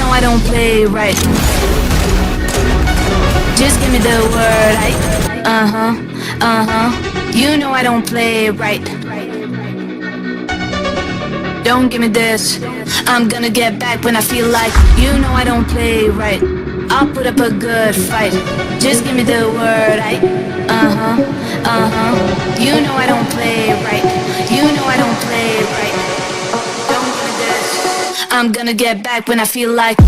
I don't play right. Just give me the word. You know I don't play right. Don't give me this. I'm gonna get back when I feel like. You know I don't play right. I'll put up a good fight. Just give me the word. You know I don't play right. You know I don't play right. Don't give me this. I'm gonna get back when I feel like.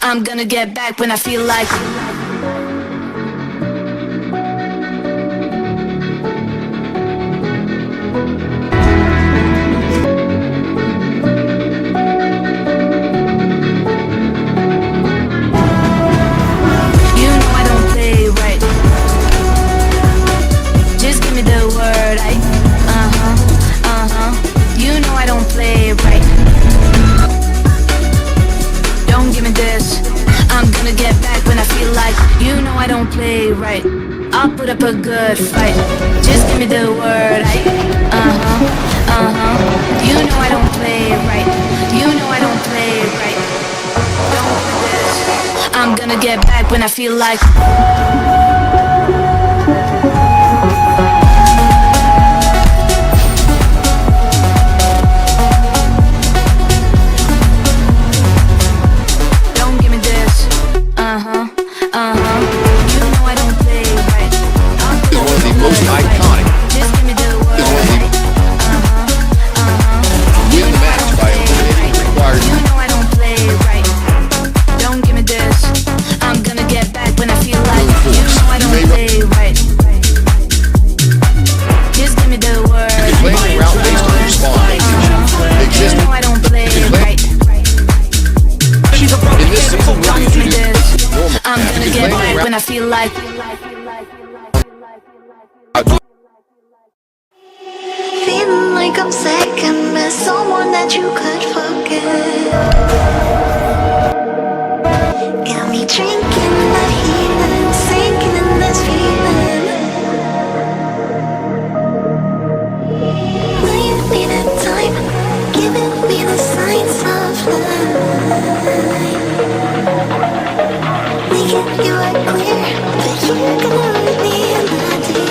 I'm gonna get back when I feel like. Play right. I'll put up a good fight. Just give me the word. You know I don't play right. You know I don't play right. Don't do this. I'm gonna get back when I feel like. Most iconic. Win the match by eliminating the required. You know I don't play right. Don't give me this. I'm gonna get back when I feel like. You know I don't play right. Just give me the word. You can play the route based on your spawn location. You know I don't play right. In this season, we'll introduce normal. I'm gonna get back when I feel like. Feeling like I'm second best, someone that you could forget. Got me drinking that healing, sinking in this feeling. Leave me the time, giving me the signs of life. Making you are clear, but you're gonna leave me in the deep.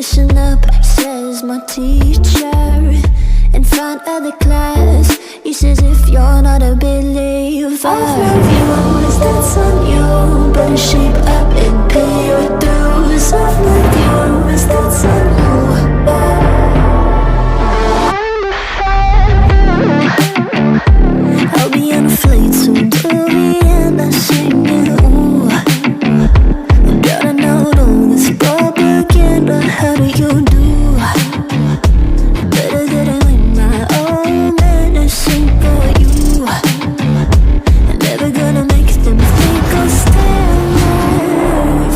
Listen up, says my teacher in front of the class. He says if you're not a believer of reviews, that's on you. Better shape up and pay your dues. Of reviews, that's on you. I'll be on a flight soon to Vienna singing, ooh. Gotta know all this propaganda, how do you do? Better get it with my own medicine for you. I'm never gonna make them think I'll stand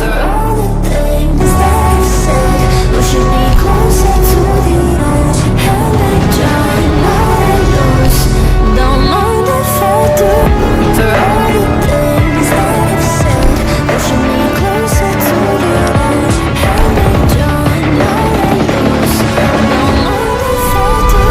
there. For all the things that I've said, pushing me closer to the edge. Held back, trying not to lose. Don't mind if I do. For all the things that I've said, pushing me closer to the edge. Held back, trying not to lose. Don't mind if I do.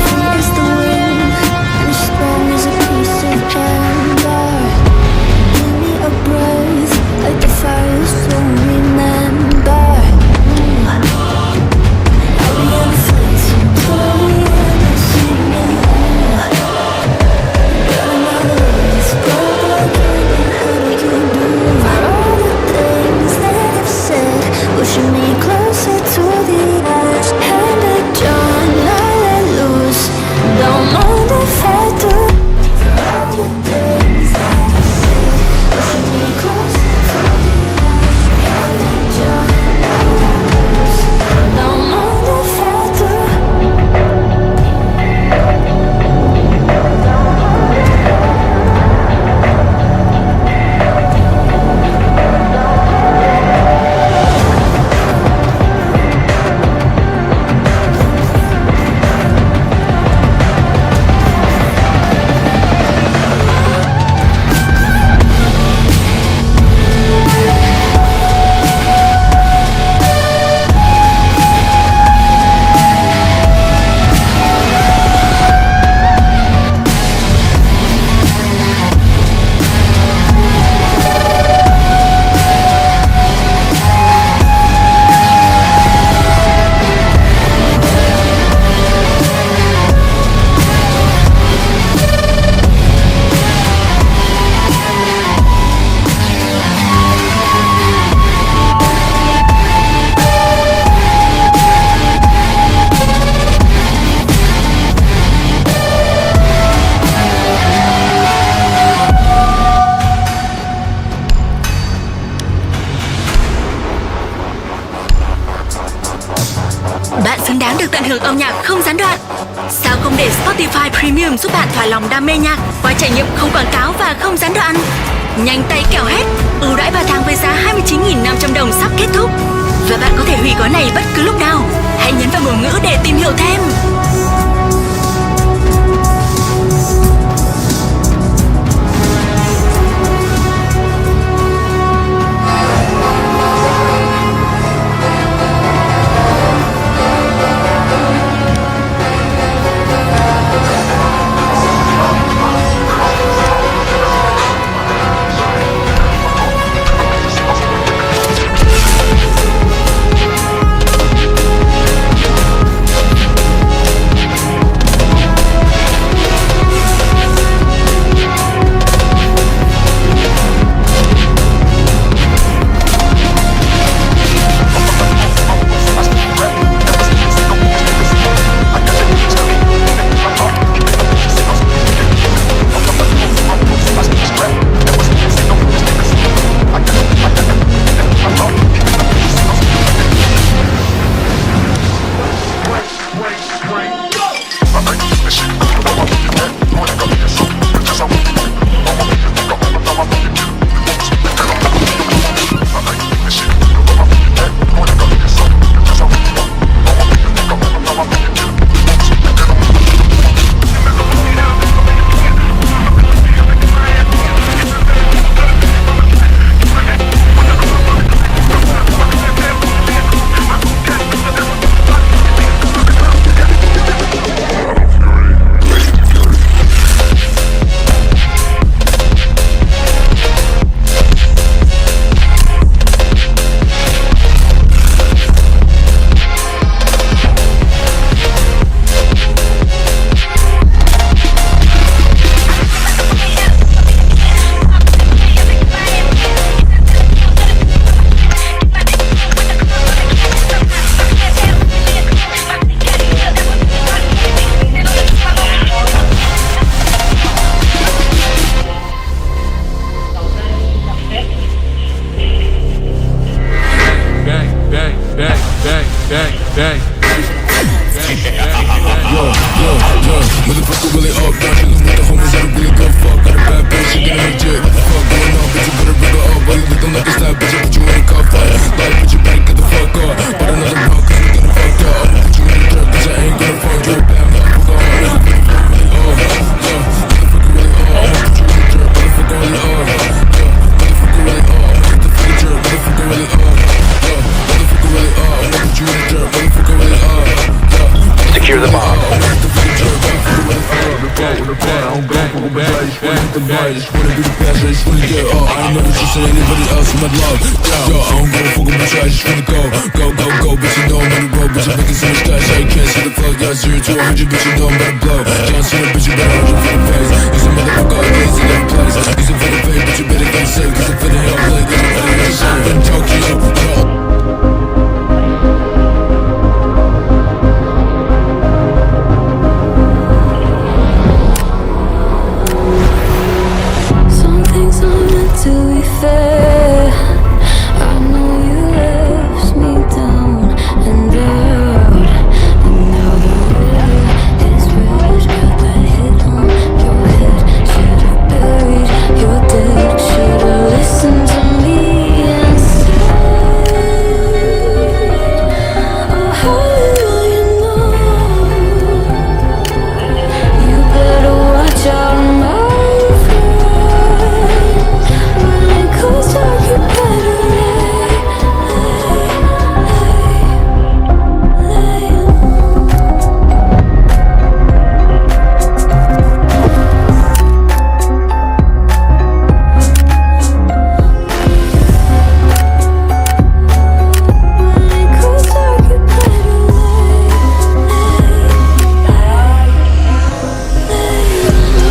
Free as the wind, and as strong as a piece of amber. Give me a breath, like the fire, so remember. I'll be on a flight soon to Vienna singing, gotta know this propaganda, how do you do? For all the things that I've said, pushing me closer to the edge. Hand back, John, not let loose. Don't mind if I do. For all the things that I've said, pushing me closer to the edge. Hand back, John, not let loose. Don't mind if I do. Bạn xứng đáng được tận hưởng âm nhạc không gián đoạn. Sao không để Spotify Premium giúp bạn thỏa lòng đam mê nhạc qua trải nghiệm không quảng cáo và không gián đoạn? Nhanh tay kẻo hết, ưu đãi 3 tháng với giá 29.500 đồng sắp kết thúc. Và bạn có thể hủy gói này bất cứ lúc nào. Hãy nhấn vào ngôn ngữ để tìm hiểu thêm. fuck with my body, just wanna hit the bar, just wanna be the best, I just wanna get up. I ain't never trusted anybody else in my love. Yo, I don't give a fuck about you, I just wanna go. Go, bitch, you know I'm on the road. Bitch, I'm making so much cash, I can't see the flow. Yeah, 0 to 100, bitch, you know I'm about to blow. Can't see the bitch, you better hold it for the face. He's a motherfucker, he's in every place. He's a for the fake, but you better get safe. Cause I'm feeling hell, like, cause I'm feeling hell, shit. In Tokyo, Some things aren't meant to be fair. I know you left me down and out, and now the weight is red. Got that hit on your head. Should've buried your dead. Should've listened to me and said, oh, how will you know? You better watch out, my friend. When it goes dark, you better lay low. When it goes dark, you better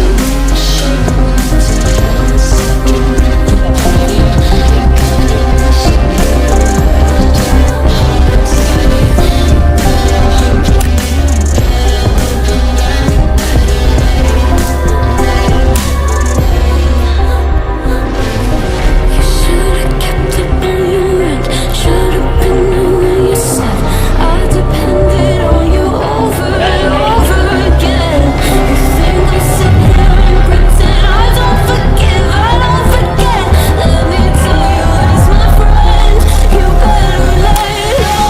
You should've kept it on your end. Should've been there when you said I depended on you over and over again. You think I'll sit here and pretend I don't forgive, I don't forget. Let me tell you this, my friend. You better lay low.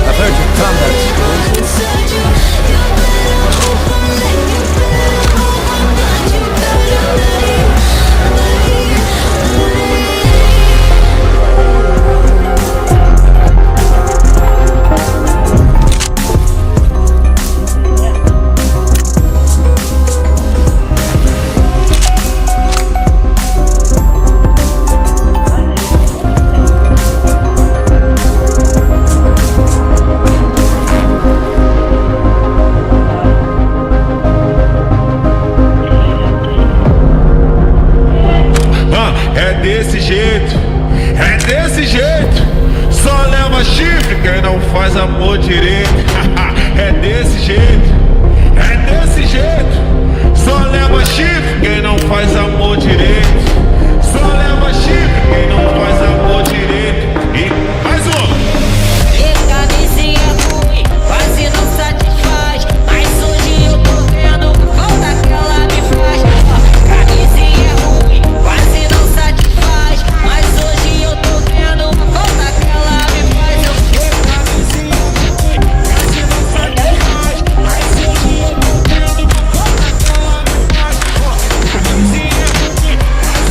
I've heard your combat skills. É desse jeito, só leva chifre quem não faz amor direito. É desse jeito, só leva chifre quem não faz amor direito. Só leva chifre quem não faz amor direito. E mais um. Camisinha ruim, quase não satisfaz. Mas hoje eu tô vendo a falta que ela me faz. Camisinha ruim, quase não satisfaz. Mas hoje eu tô vendo a falta que ela me faz. Eu quero camisinha ruim, quase não satisfaz. Mas hoje eu tô vendo a falta que ela me faz. Camisinha ruim, quase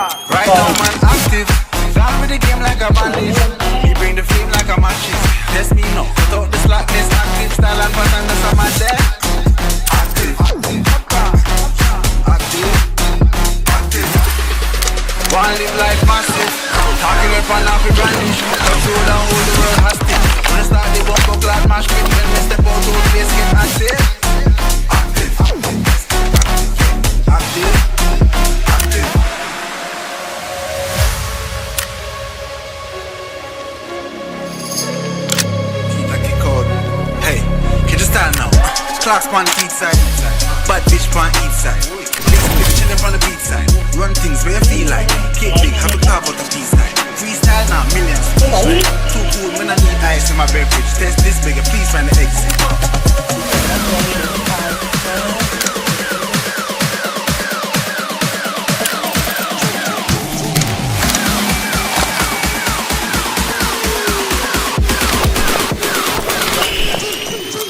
Right now man active, gone with the game like a bandit. Me bring the flame like a matches. Test me now, without the slackness. Active style and pattern, that's how my there. Active, active. One live like massive. Talking up and off with brandish. Control down all the world hostage. When I start the bump clad mash pit. When we step out to the place get active. Active, active, active. Keep that kick code. Hey, can you stand now? Clocks on the each side. Bad bitch on each side. Bitch chillin' from the beat side. Run things where you feel like. Kick big, have a carve out the peace side. Freestyle now, millions. Too cool, when I need ice in my beverage. Test this bigger, please find the exit.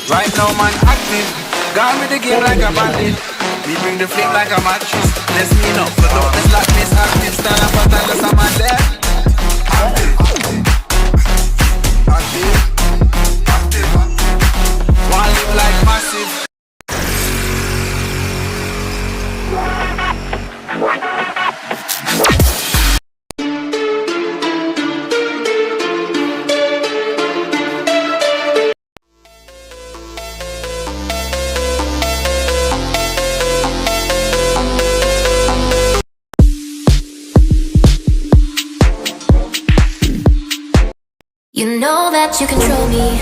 Right now man active, gone with the game like a bandit. We bring the flame like a mattress. Let's me know, but don't this like this active. Stand up and tell us I'm out there. Active, active, active. One live like massive. You know that you control me.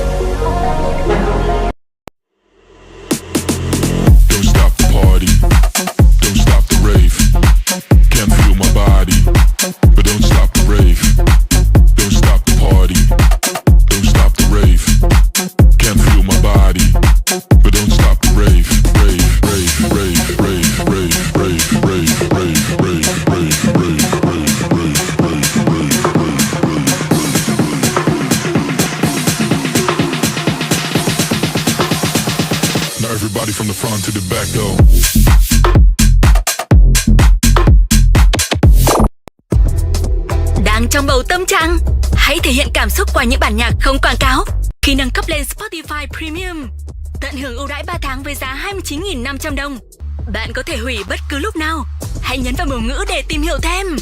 Don't stop the party, don't stop the rave. Can't feel my body, but don't stop the rave. Don't stop the party, don't stop the rave. Can't feel my body, but don't stop the rave. Rave, rave, rave, rave, rave, rave, rave, rave, rave, rave, rave, rave, rave, rave, rave. Now everybody from the front to the back though. Đang trong bầu tâm trạng, hãy thể hiện cảm xúc qua những bản nhạc không quảng cáo khi nâng cấp lên Spotify Premium. Tận hưởng ưu đãi 3 tháng với giá 29.500 đồng. Bạn có thể hủy bất cứ lúc nào. Hãy nhấn vào biểu ngữ để tìm hiểu thêm.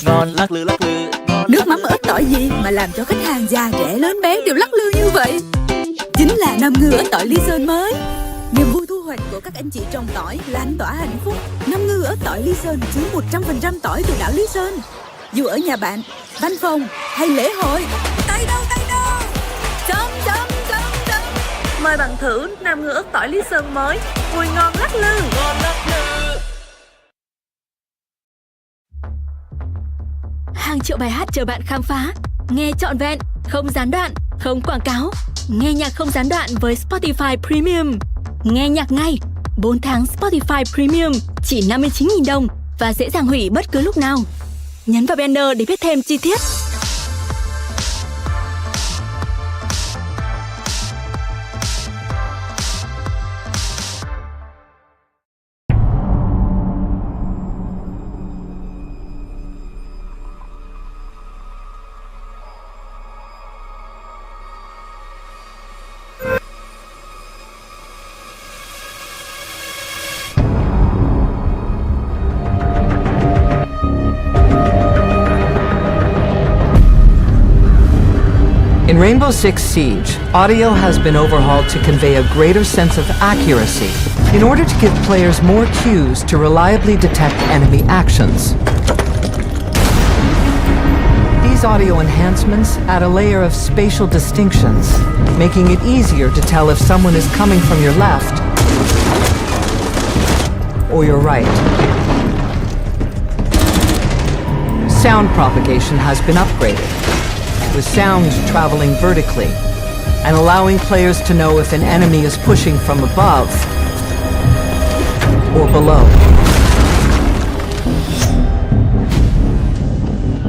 ngon lắc lư lắc lư. Nước mắm ớt tỏi gì mà làm cho khách hàng già trẻ lớn bé đều lắc lư như vậy? Chính là 5 ngư ớt tỏi Lý Sơn mới. Niềm vui thu hoạch của các anh chị trồng tỏi lan tỏa hạnh phúc. 5 ngư ớt tỏi Lý Sơn chứa 100% tỏi từ đảo Lý Sơn. Dù ở nhà bạn, văn phòng hay lễ hội. Tay đâu? Chấm. Mời bạn thử 5 ngư ớt tỏi Lý Sơn mới. Mùi ngon lắc lư. Hàng triệu bài hát chờ bạn khám phá. Nghe trọn vẹn, không gián đoạn, không quảng cáo. Nghe nhạc không gián đoạn với Spotify Premium. Nghe nhạc ngay. 4 tháng Spotify Premium chỉ 59.000 đồng và dễ dàng hủy bất cứ lúc nào. Nhấn vào banner để biết thêm chi tiết. In Rainbow Six Siege, audio has been overhauled to convey a greater sense of accuracy in order to give players more cues to reliably detect enemy actions. These audio enhancements add a layer of spatial distinctions, making it easier to tell if someone is coming from your left or your right. Sound propagation has been upgraded, with sound traveling vertically and allowing players to know if an enemy is pushing from above or below.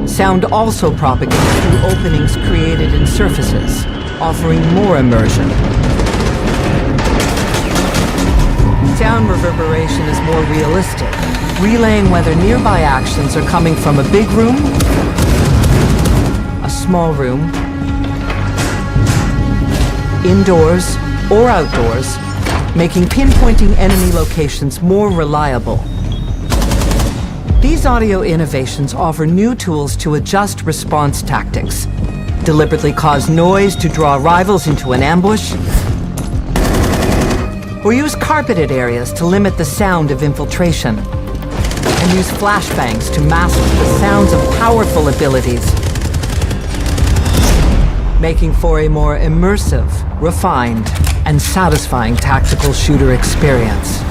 Sound also propagates through openings created in surfaces, offering more immersion. Sound reverberation is more realistic, relaying whether nearby actions are coming from a big room, a small room, indoors or outdoors, making pinpointing enemy locations more reliable. These audio innovations offer new tools to adjust response tactics, deliberately cause noise to draw rivals into an ambush, or use carpeted areas to limit the sound of infiltration, and use flashbangs to mask the sounds of powerful abilities, making for a more immersive, refined, and satisfying tactical shooter experience.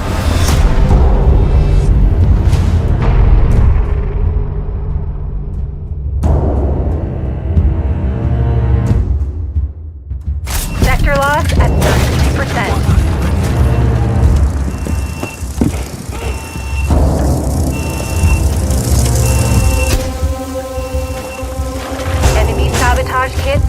Sector loss at 90%. Enemy sabotage kits.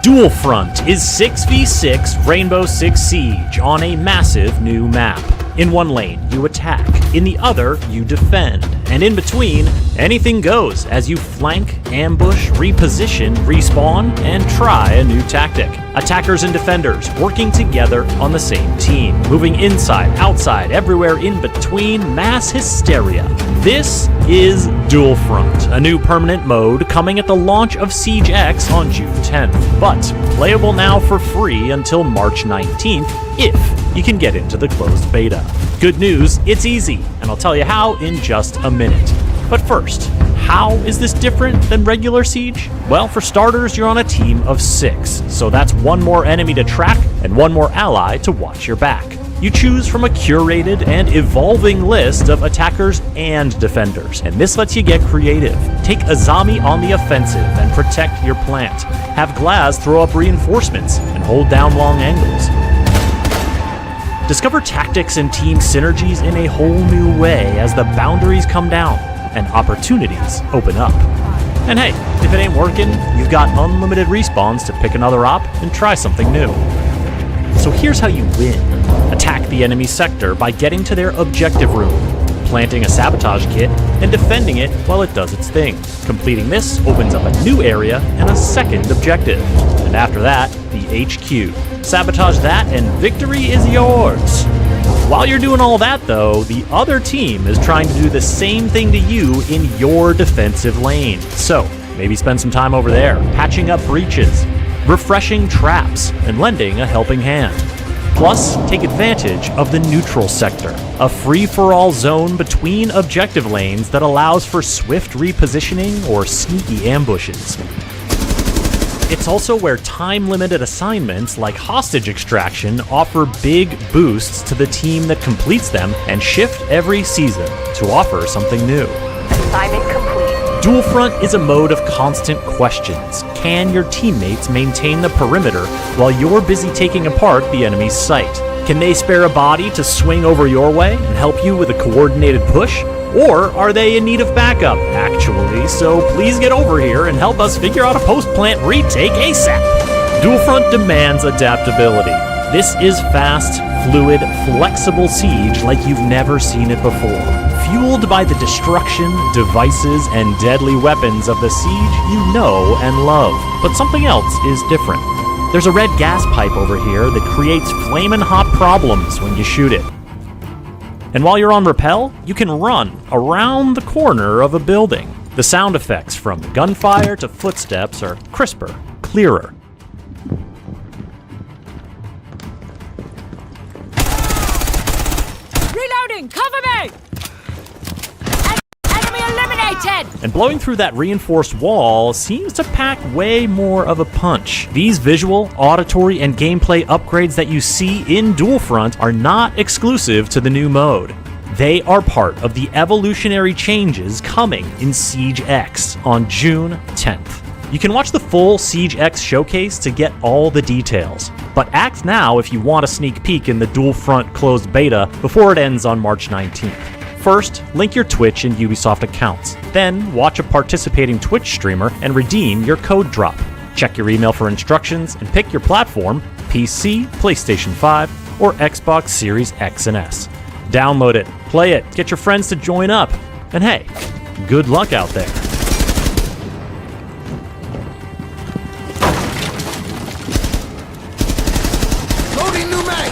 Dual Front is 6v6 Rainbow Six Siege on a massive new map. In one lane, you attack. In the other, you defend. And in between, anything goes as you flank, ambush, reposition, respawn, and try a new tactic. Attackers and defenders working together on the same team, moving inside, outside, everywhere in between, mass hysteria. This is Dual Front, a new permanent mode coming at the launch of Siege X on June 10th, but playable now for free until March 19th if you can get into the closed beta. Good news, it's easy, and I'll tell you how in just a minute. But first, how is this different than regular Siege? Well, for starters, you're on a team of 6, so that's one more enemy to track and one more ally to watch your back. You choose from a curated and evolving list of attackers and defenders, and this lets you get creative. Take Azami on the offensive and protect your plant. Have Glaz throw up reinforcements and hold down long angles. Discover tactics and team synergies in a whole new way as the boundaries come down and opportunities open up. And hey, if it ain't working, you've got unlimited respawns to pick another op and try something new. So here's how you win. Attack the enemy sector by getting to their objective room. planting a sabotage kit and defending it while it does its thing. Completing this opens up a new area and a second objective. And after that, the HQ. Sabotage that and victory is yours. While you're doing all that though, the other team is trying to do the same thing to you in your defensive lane. So, maybe spend some time over there, patching up breaches, refreshing traps, and lending a helping hand. Plus, take advantage of the neutral sector, a free-for-all zone between objective lanes that allows for swift repositioning or sneaky ambushes. It's also where time-limited assignments like hostage extraction offer big boosts to the team that completes them and shift every season to offer something new. Assignment complete. Dual Front is a mode of constant questions. Can your teammates maintain the perimeter while you're busy taking apart the enemy's site? Can they spare a body to swing over your way and help you with a coordinated push? Or are they in need of backup, actually, so please get over here and help us figure out a post-plant retake ASAP. Dual Front demands adaptability. This is fast, fluid, flexible siege like you've never seen it before. Fueled by the destruction, devices, and deadly weapons of the siege you know and love. But something else is different. There's a red gas pipe over here that creates flamin' hot problems when you shoot it. And while you're on rappel, you can run around the corner of a building. The sound effects from gunfire to footsteps are crisper, clearer. Reloading! Cover me! Enemy eliminated! And blowing through that reinforced wall seems to pack way more of a punch. These visual, auditory, and gameplay upgrades that you see in Dual Front are not exclusive to the new mode. They are part of the evolutionary changes coming in Siege X on June 10th. You can watch the full Siege X showcase to get all the details, but act now if you want a sneak peek in the Dual Front closed beta before it ends on March 19th. First, link your Twitch and Ubisoft accounts. Then, watch a participating Twitch streamer and redeem your code drop. Check your email for instructions and pick your platform, PC, PlayStation 5, or Xbox Series X and S. Download it, play it, get your friends to join up, and hey, good luck out there. Loading new mag.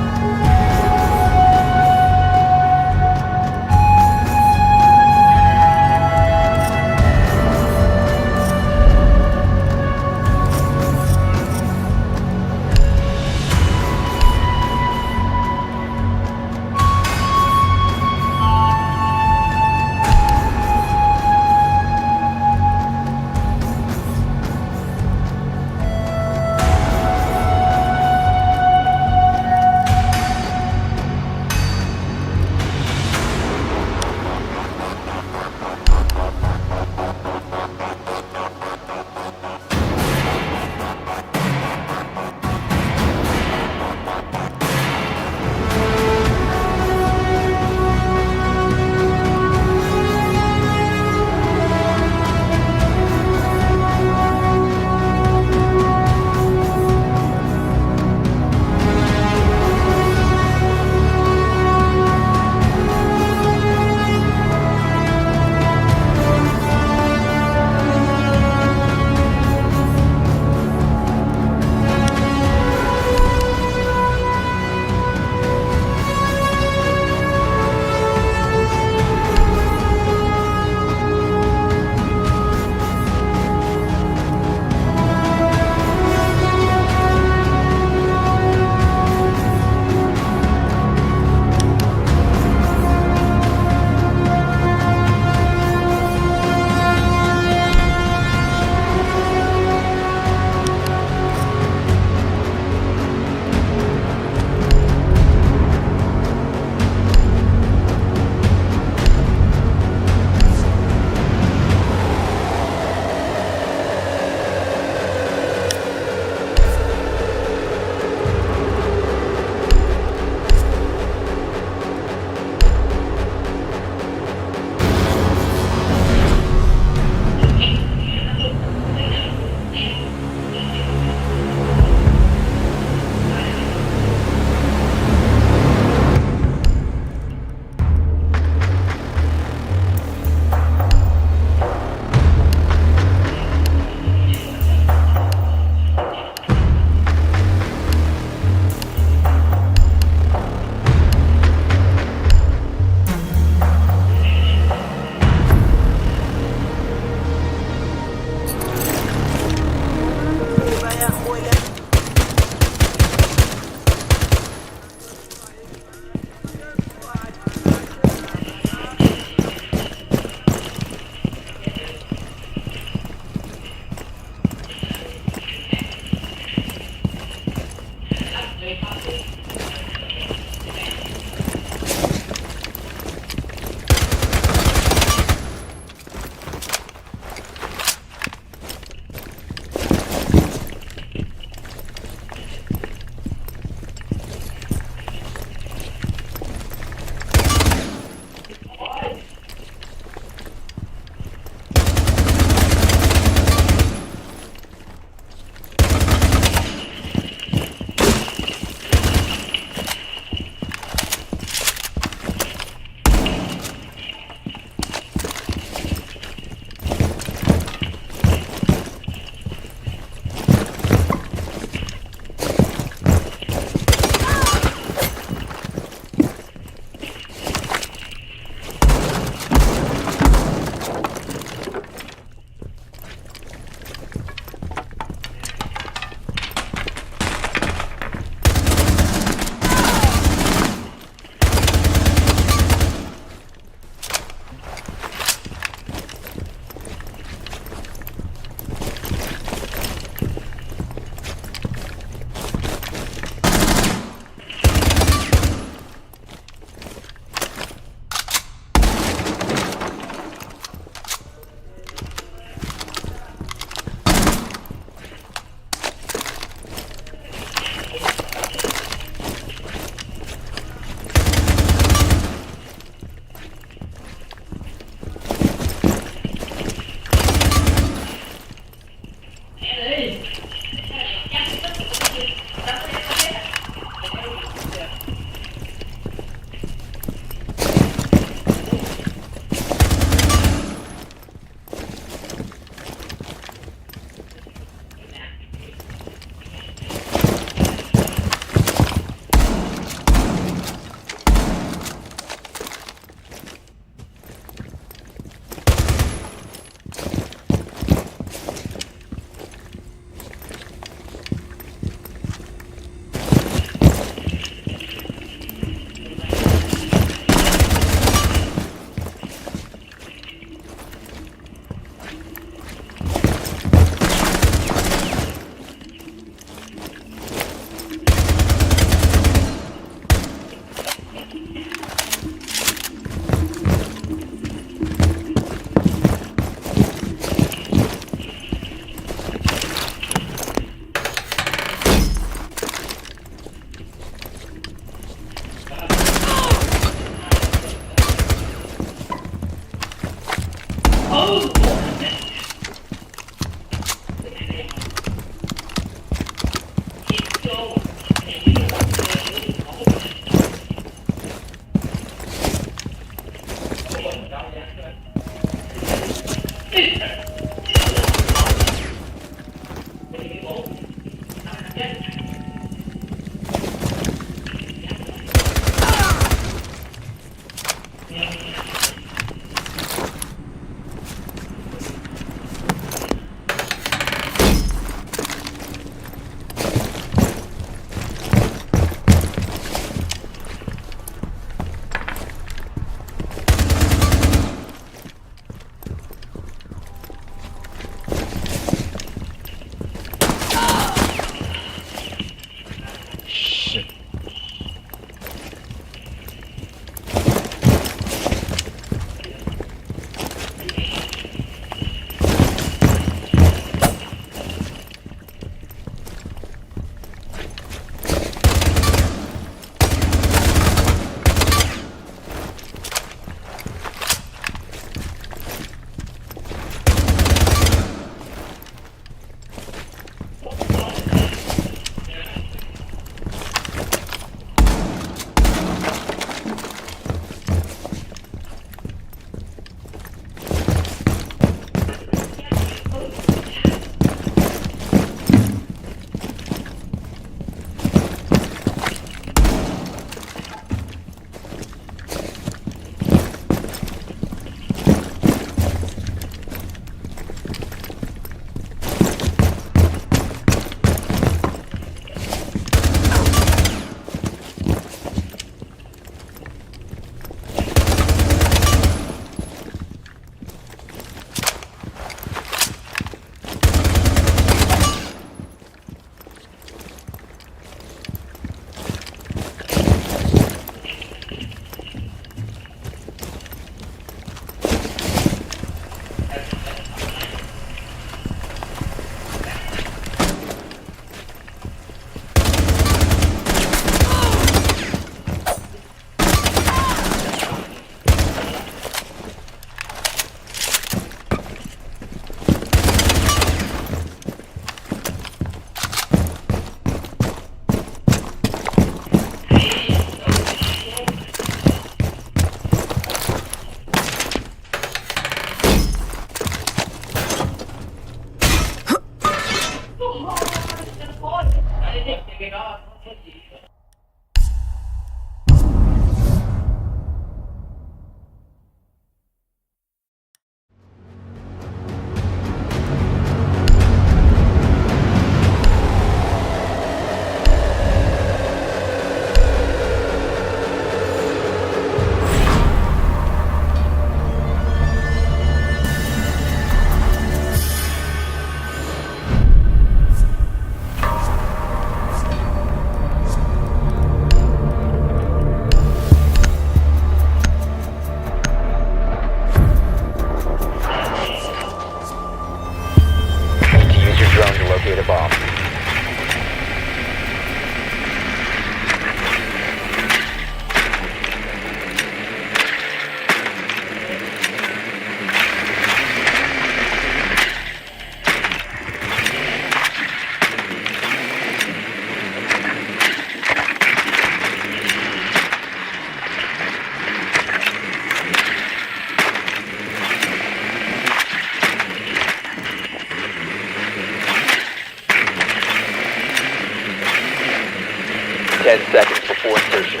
10 seconds before insertion.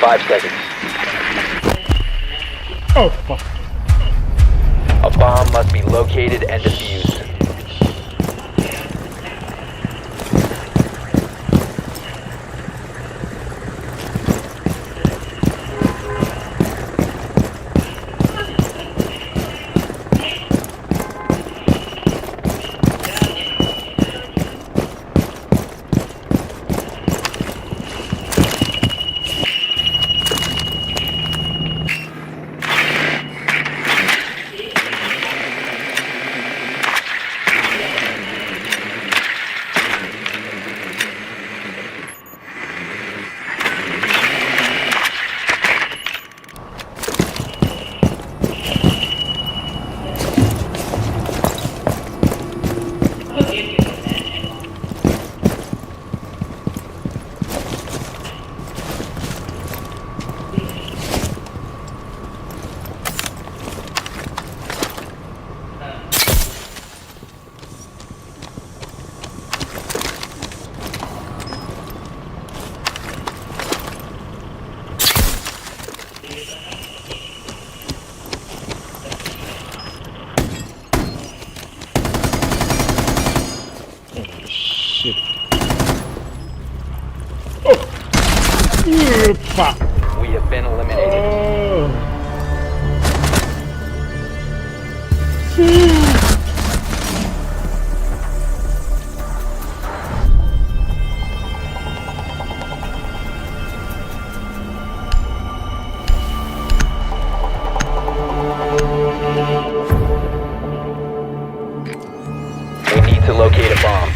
5 seconds. Oh, fuck. A bomb must be located and defused. We have been eliminated. We need to locate a bomb.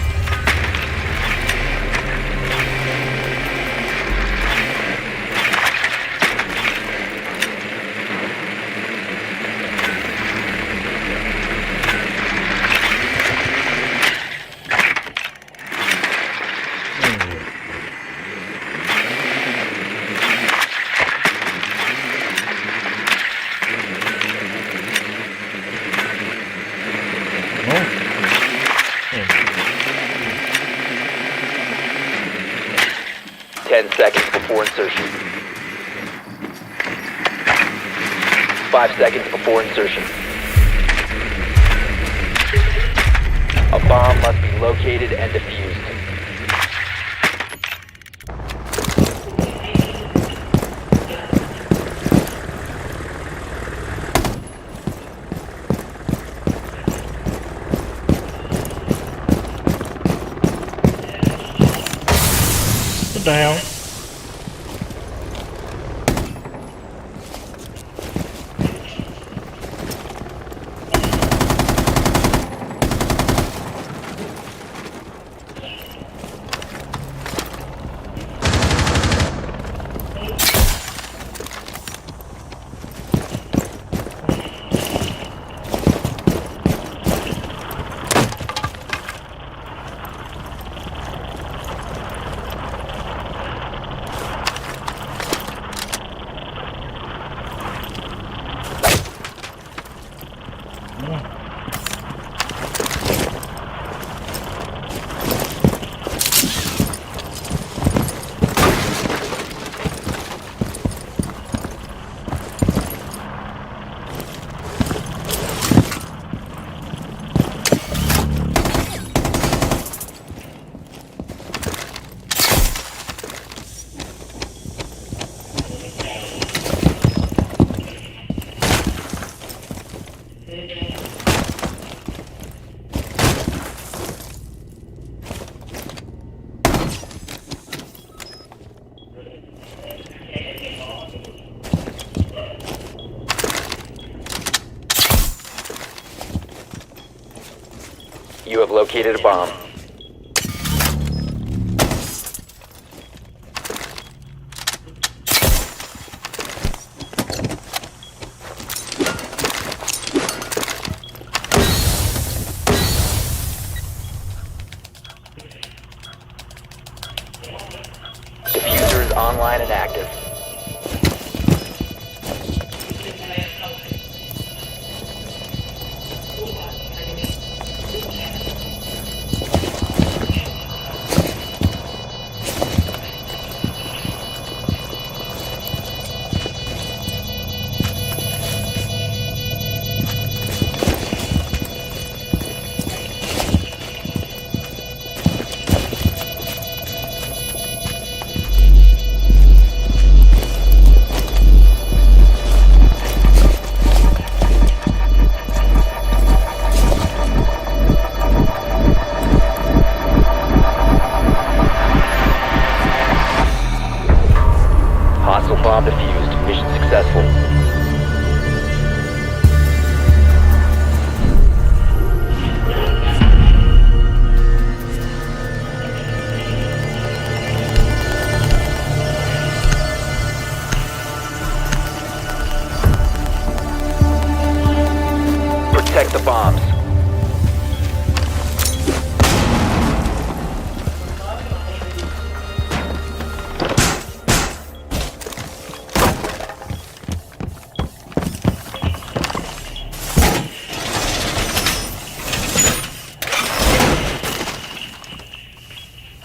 Seconds before insertion. 5 seconds before insertion. A bomb must be located and defused. What the hell? located a bomb. Diffuser is online and active. Hostile bomb defused. Mission successful. Protect the bombs.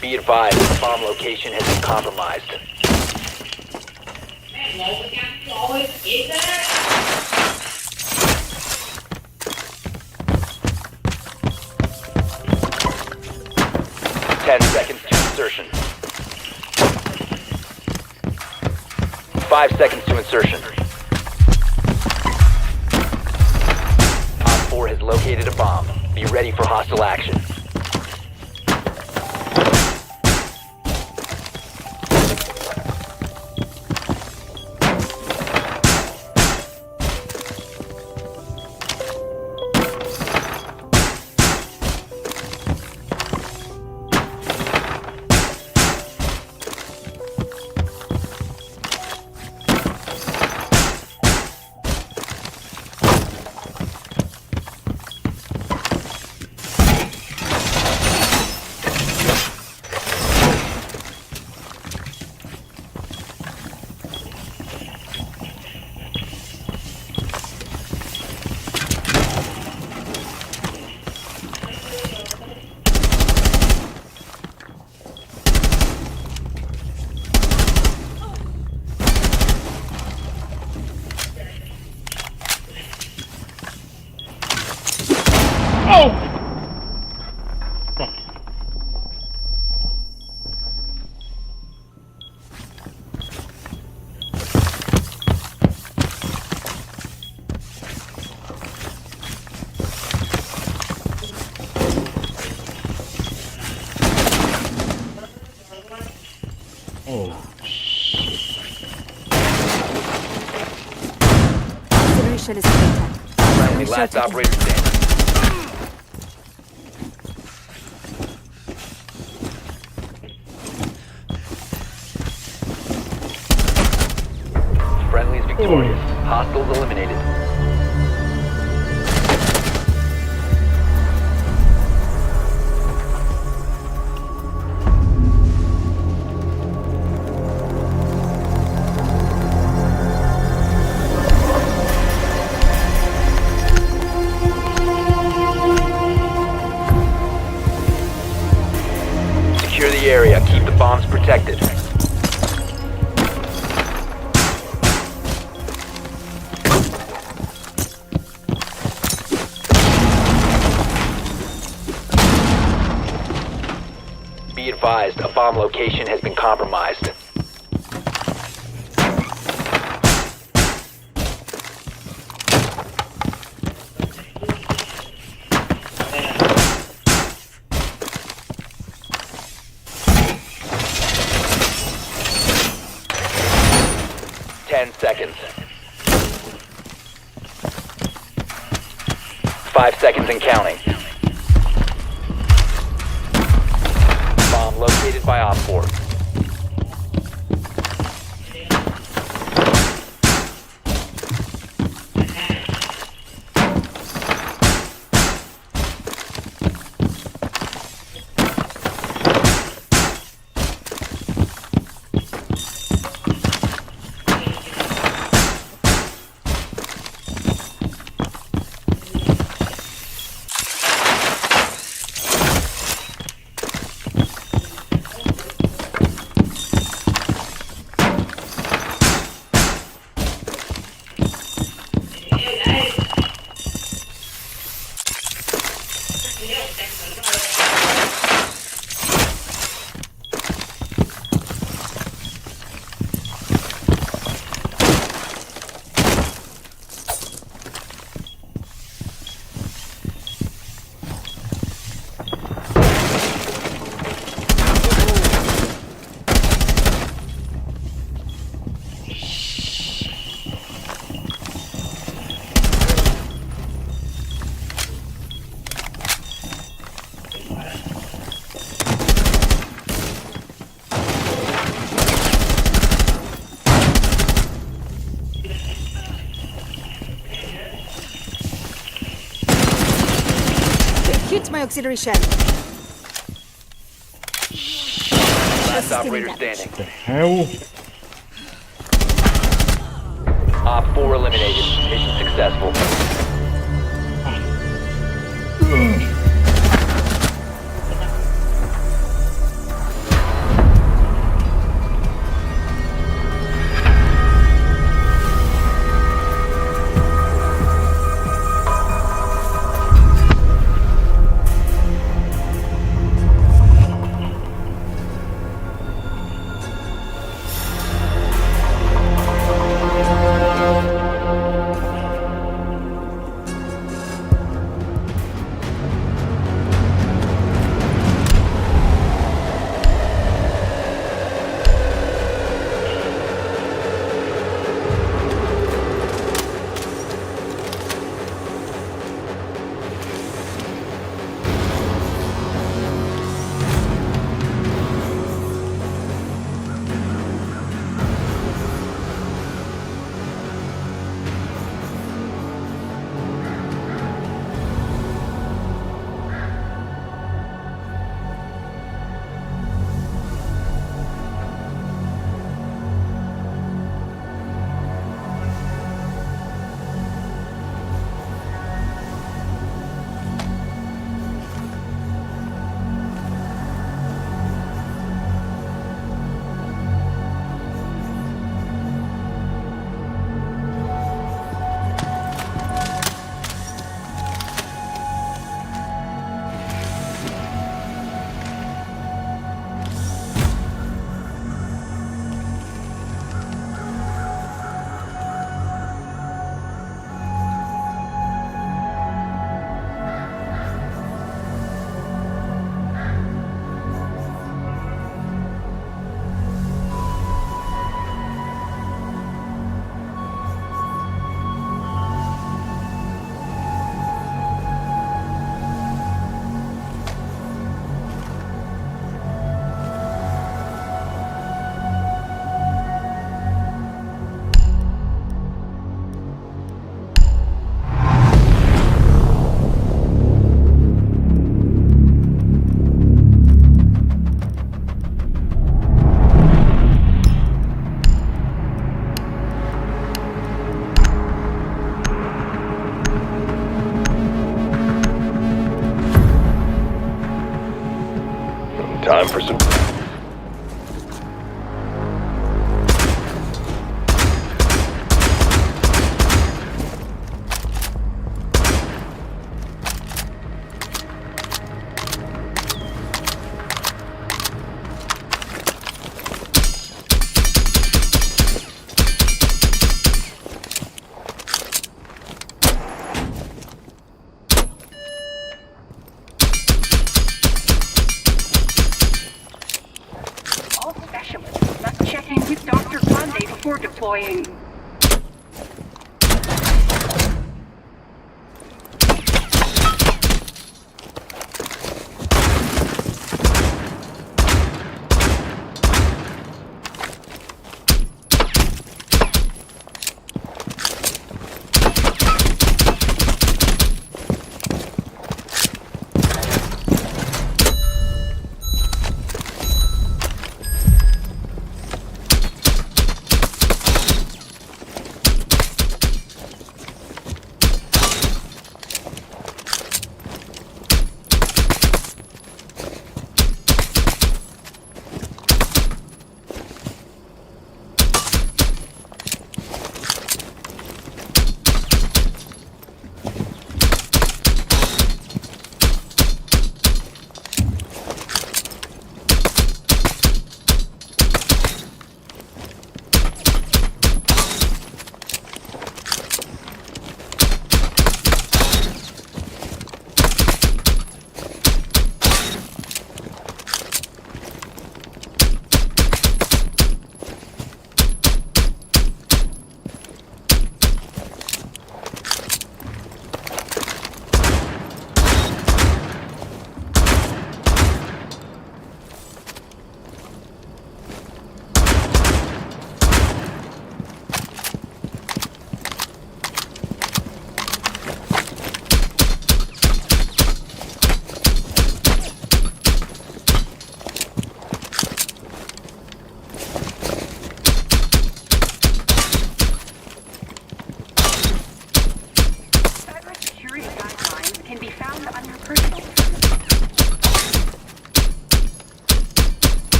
Be advised, the bomb location has been compromised. 10 seconds to insertion. 5 seconds to insertion. Op 4 has located a bomb. Be ready for hostile action. Operation is complete. Friendly last operator standing. Friendly is victorious. Hostiles eliminated. Secure the area. Keep the bombs protected. Be advised, a bomb location has been compromised. Seconds. 5 seconds and counting. located by Op 4. Hit my auxiliary shell. Last operator standing. The hell? Op 4 eliminated. Mission successful. Time for some... before deploying.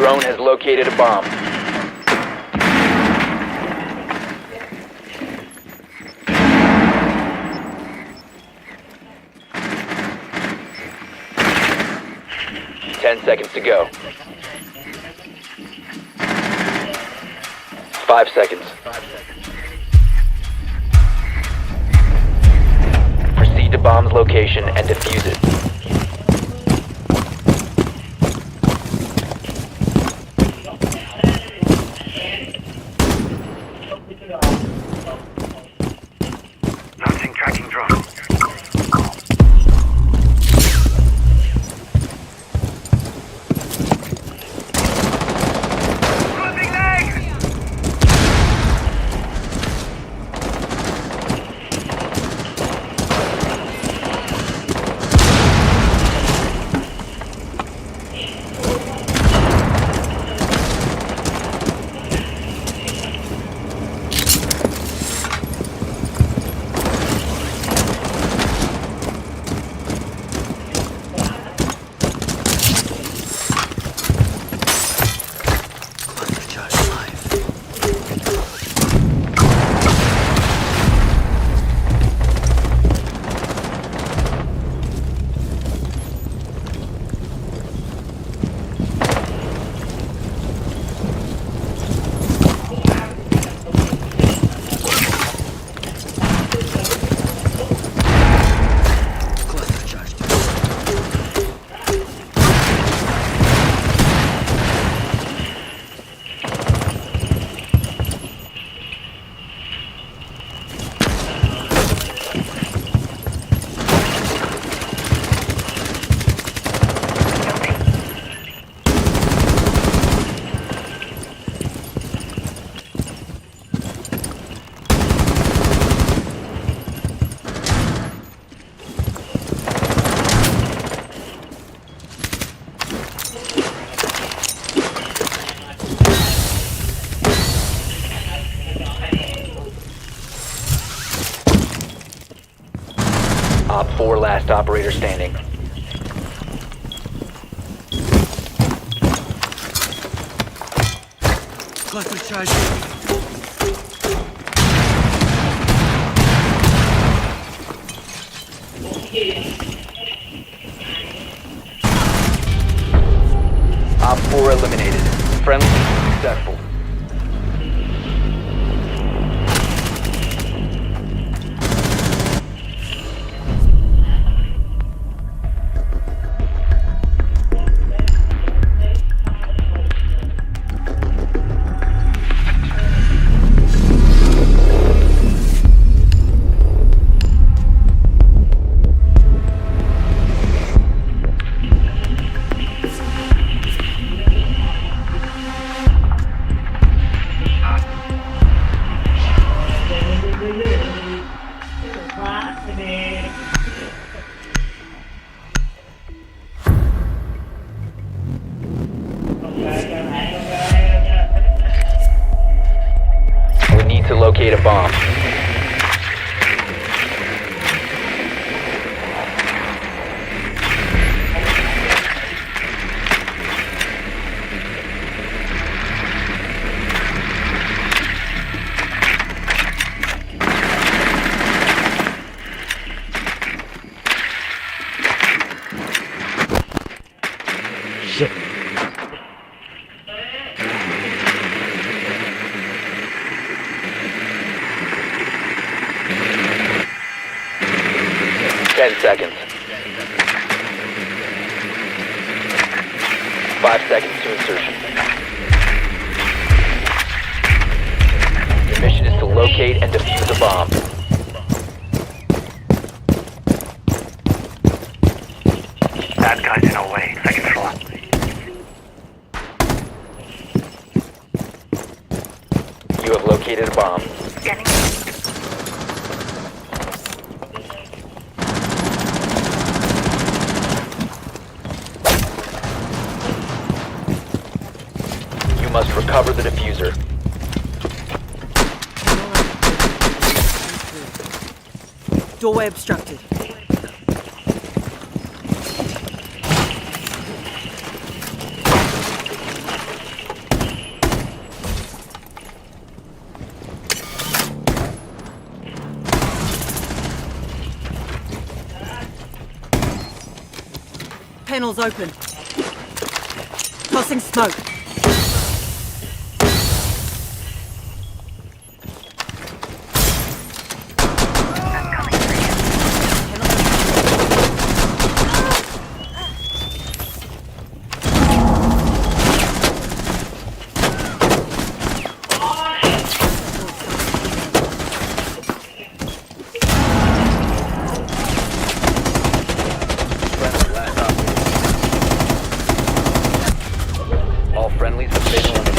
drone has located a bomb. Ten seconds to go. 5 seconds. Proceed to bomb's location and defuse it. Launching tracking drone. Op 4 last operator standing. Cluster charge. Op 4 eliminated. Friendly successful. We need to locate a bomb. Shit. Seconds. 5 seconds to insertion. Your mission is to locate and defuse a bomb. Bad guys in our way. Second floor. You have located a bomb. You must recover the diffuser. Doorway obstructed. panels open. Tossing smoke. All friendlies have been eliminated.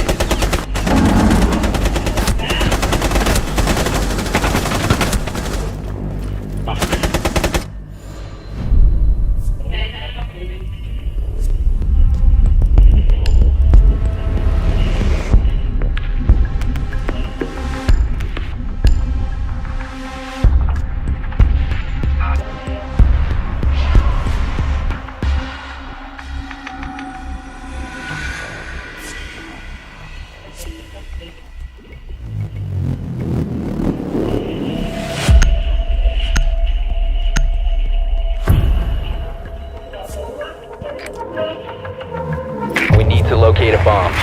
We need to locate a bomb.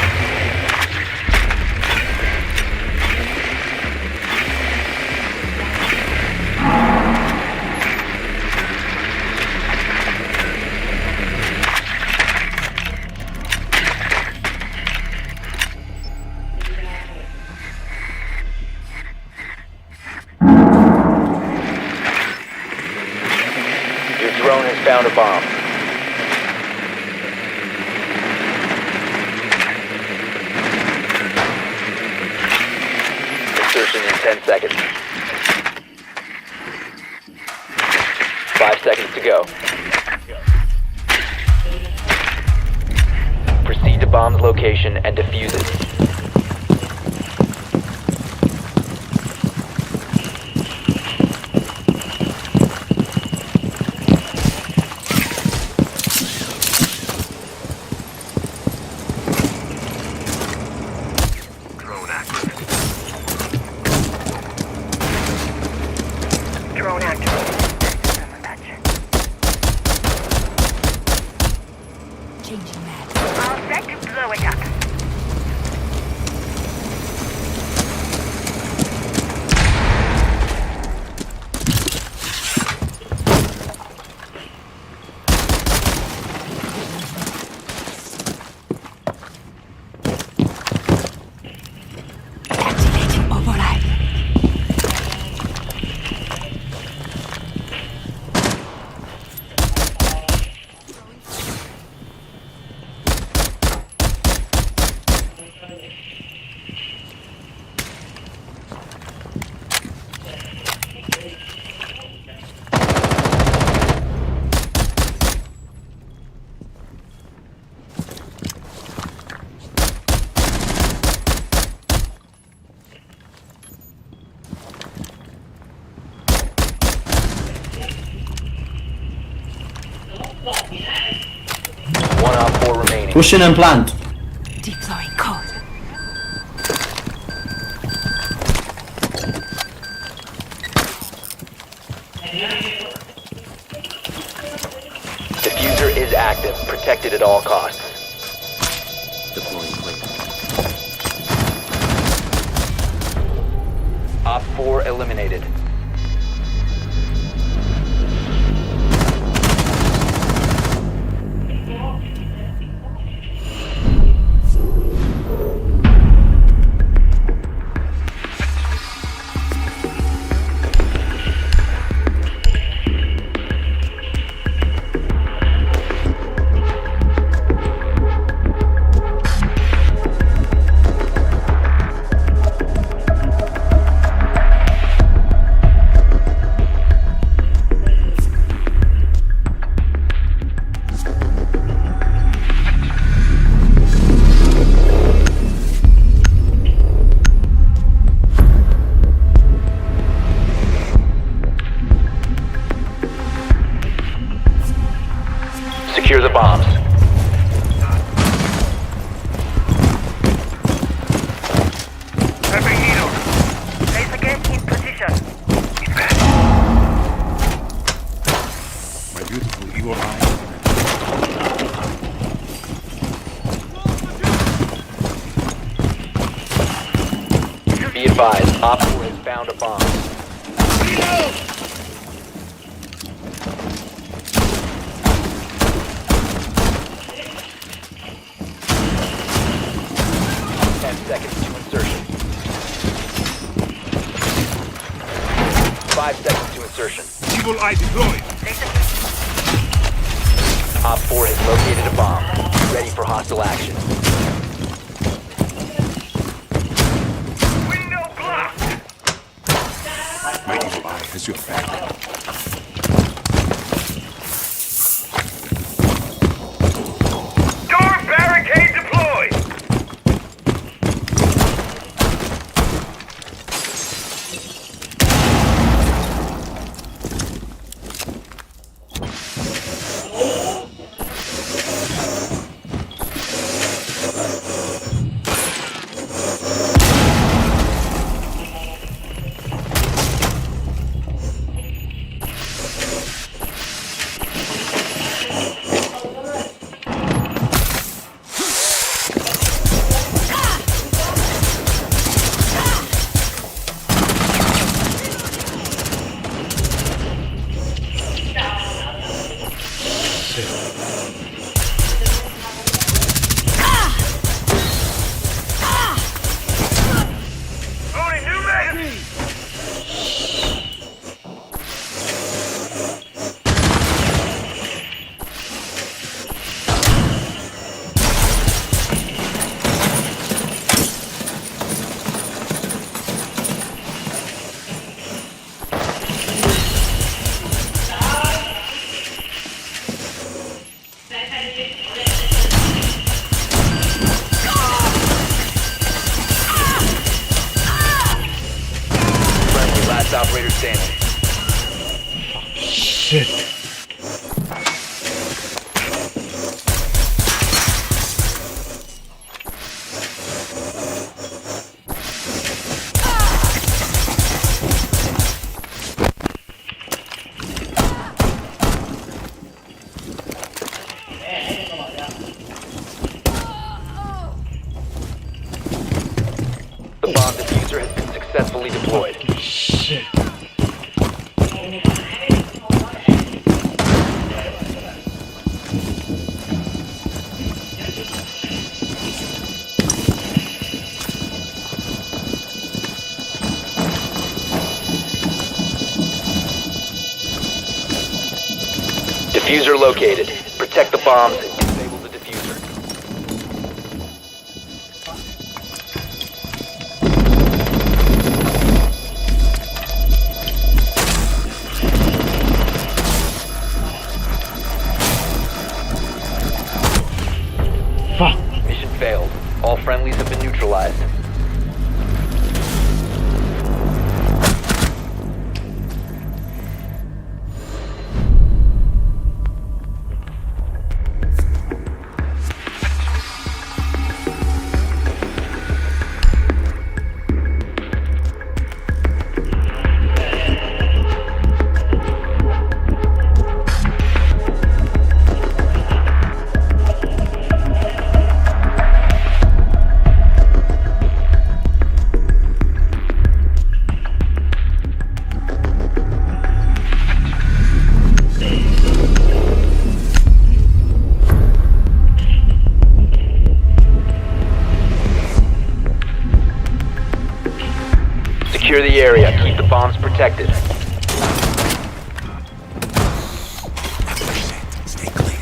Your drone has found a bomb. Insertion in 10 seconds. 5 seconds to go. Proceed to bomb's location and defuse it. Drone active. Drone active. Changing map. All set to blow it up. Activating override. One op 4 remaining. Pushing and plant. Deploying code. Diffuser is active. Protected at all costs. Op 4 eliminated. Secure the bombs. Perfect needle. Place again in position. My beautiful evil eye. advised, Op 4 has found a bomb. Reload! 10 seconds to insertion. 5 seconds to insertion. Evil eye deployed. Op 4 has located a bomb. Ready for hostile action. Window blocked. My evil eye has your back. Door barricade deployed. Operator standing. Shit. The bomb diffuser has been successfully deployed. Shit. Diffuser located. Protect the bombs and disable the diffuser. Fuck. Mission failed. All friendlies have been neutralized. Secure the area. Keep the bombs protected. Stay clear.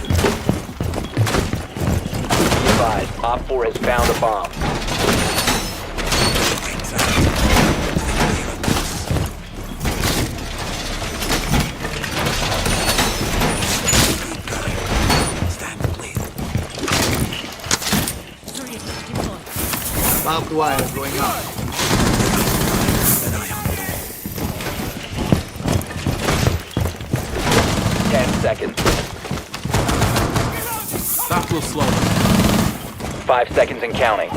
Be advised, Op 4 has found a bomb. Barbed wire going up. 10 seconds. That will slow. 5 seconds and counting.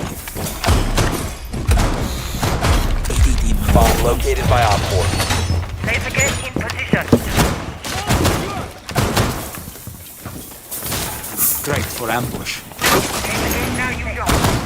Bomb located by Op 4. Laser gate in position. Great for ambush. Laser gate now you don't.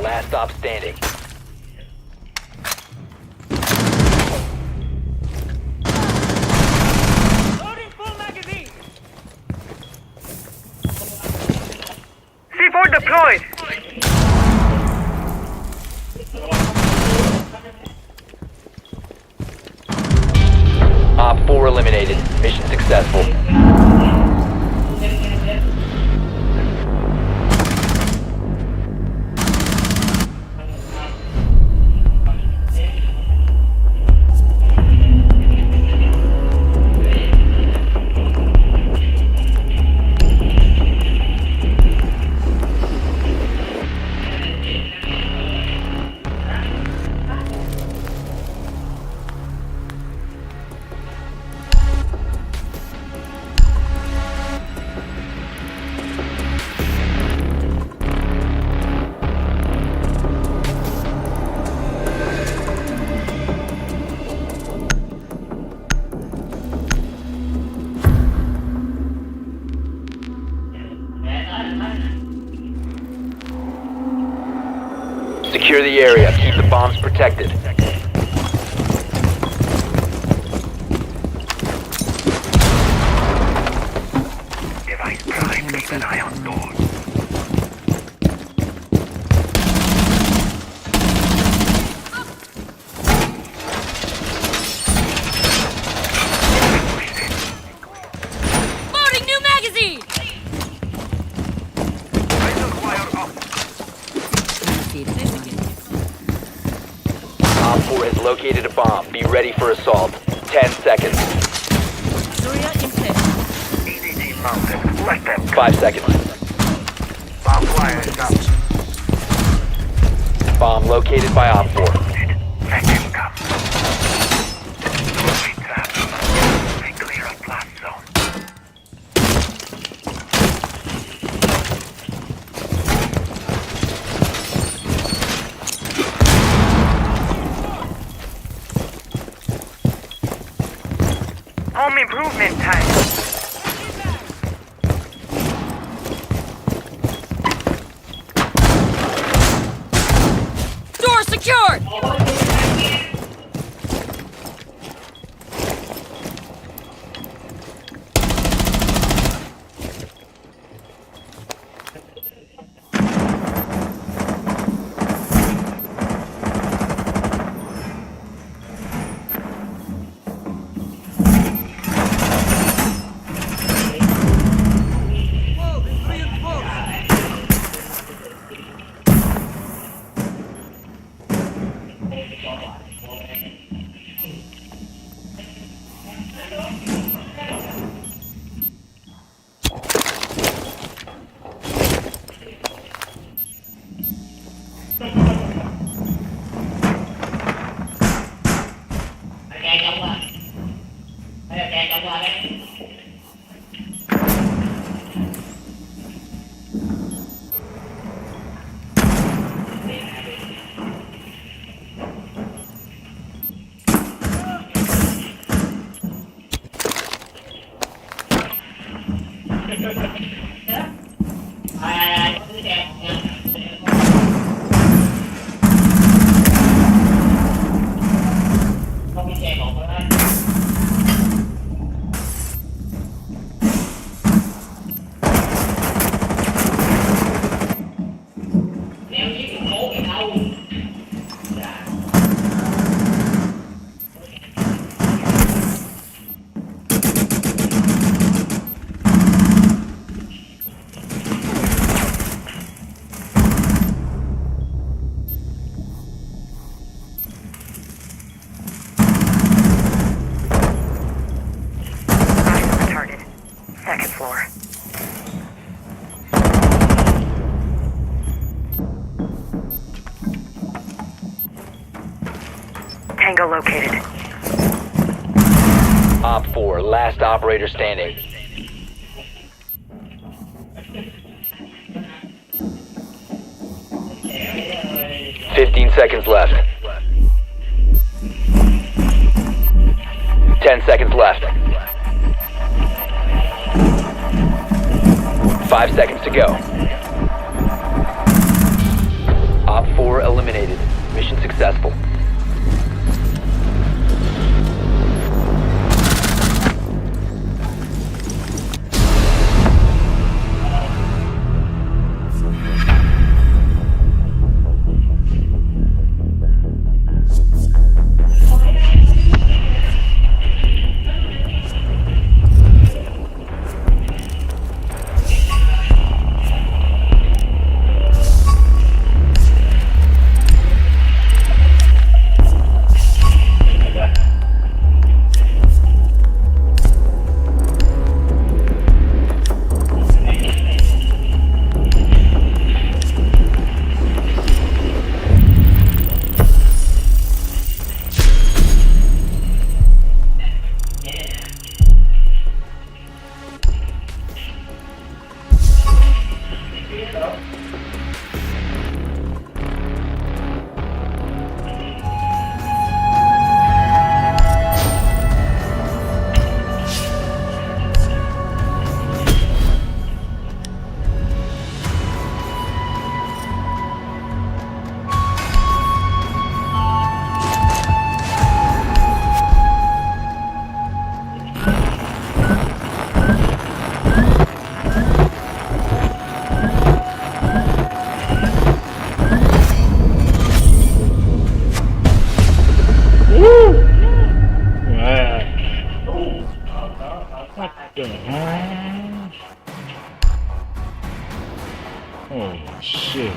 Last stop standing. Loading full magazine. C4 deployed. Op 4 eliminated. Mission successful. Secure the area. Keep the bombs protected. Device prime. Keep an eye on door. Loading new magazine. Op 4 has located a bomb. Be ready for assault. 10 seconds. Surya in place. EDG mounted. Let them 5 seconds. bomb wires up. Bomb located by Op 4. Let him come. Throwing trap. Stay clear of blast zone. Home improvement time. Door secured. Tango located. Op 4, last operator standing. Fifteen seconds left. 10 seconds left. 5 seconds to go. Op 4 eliminated. Mission successful. Oh shit.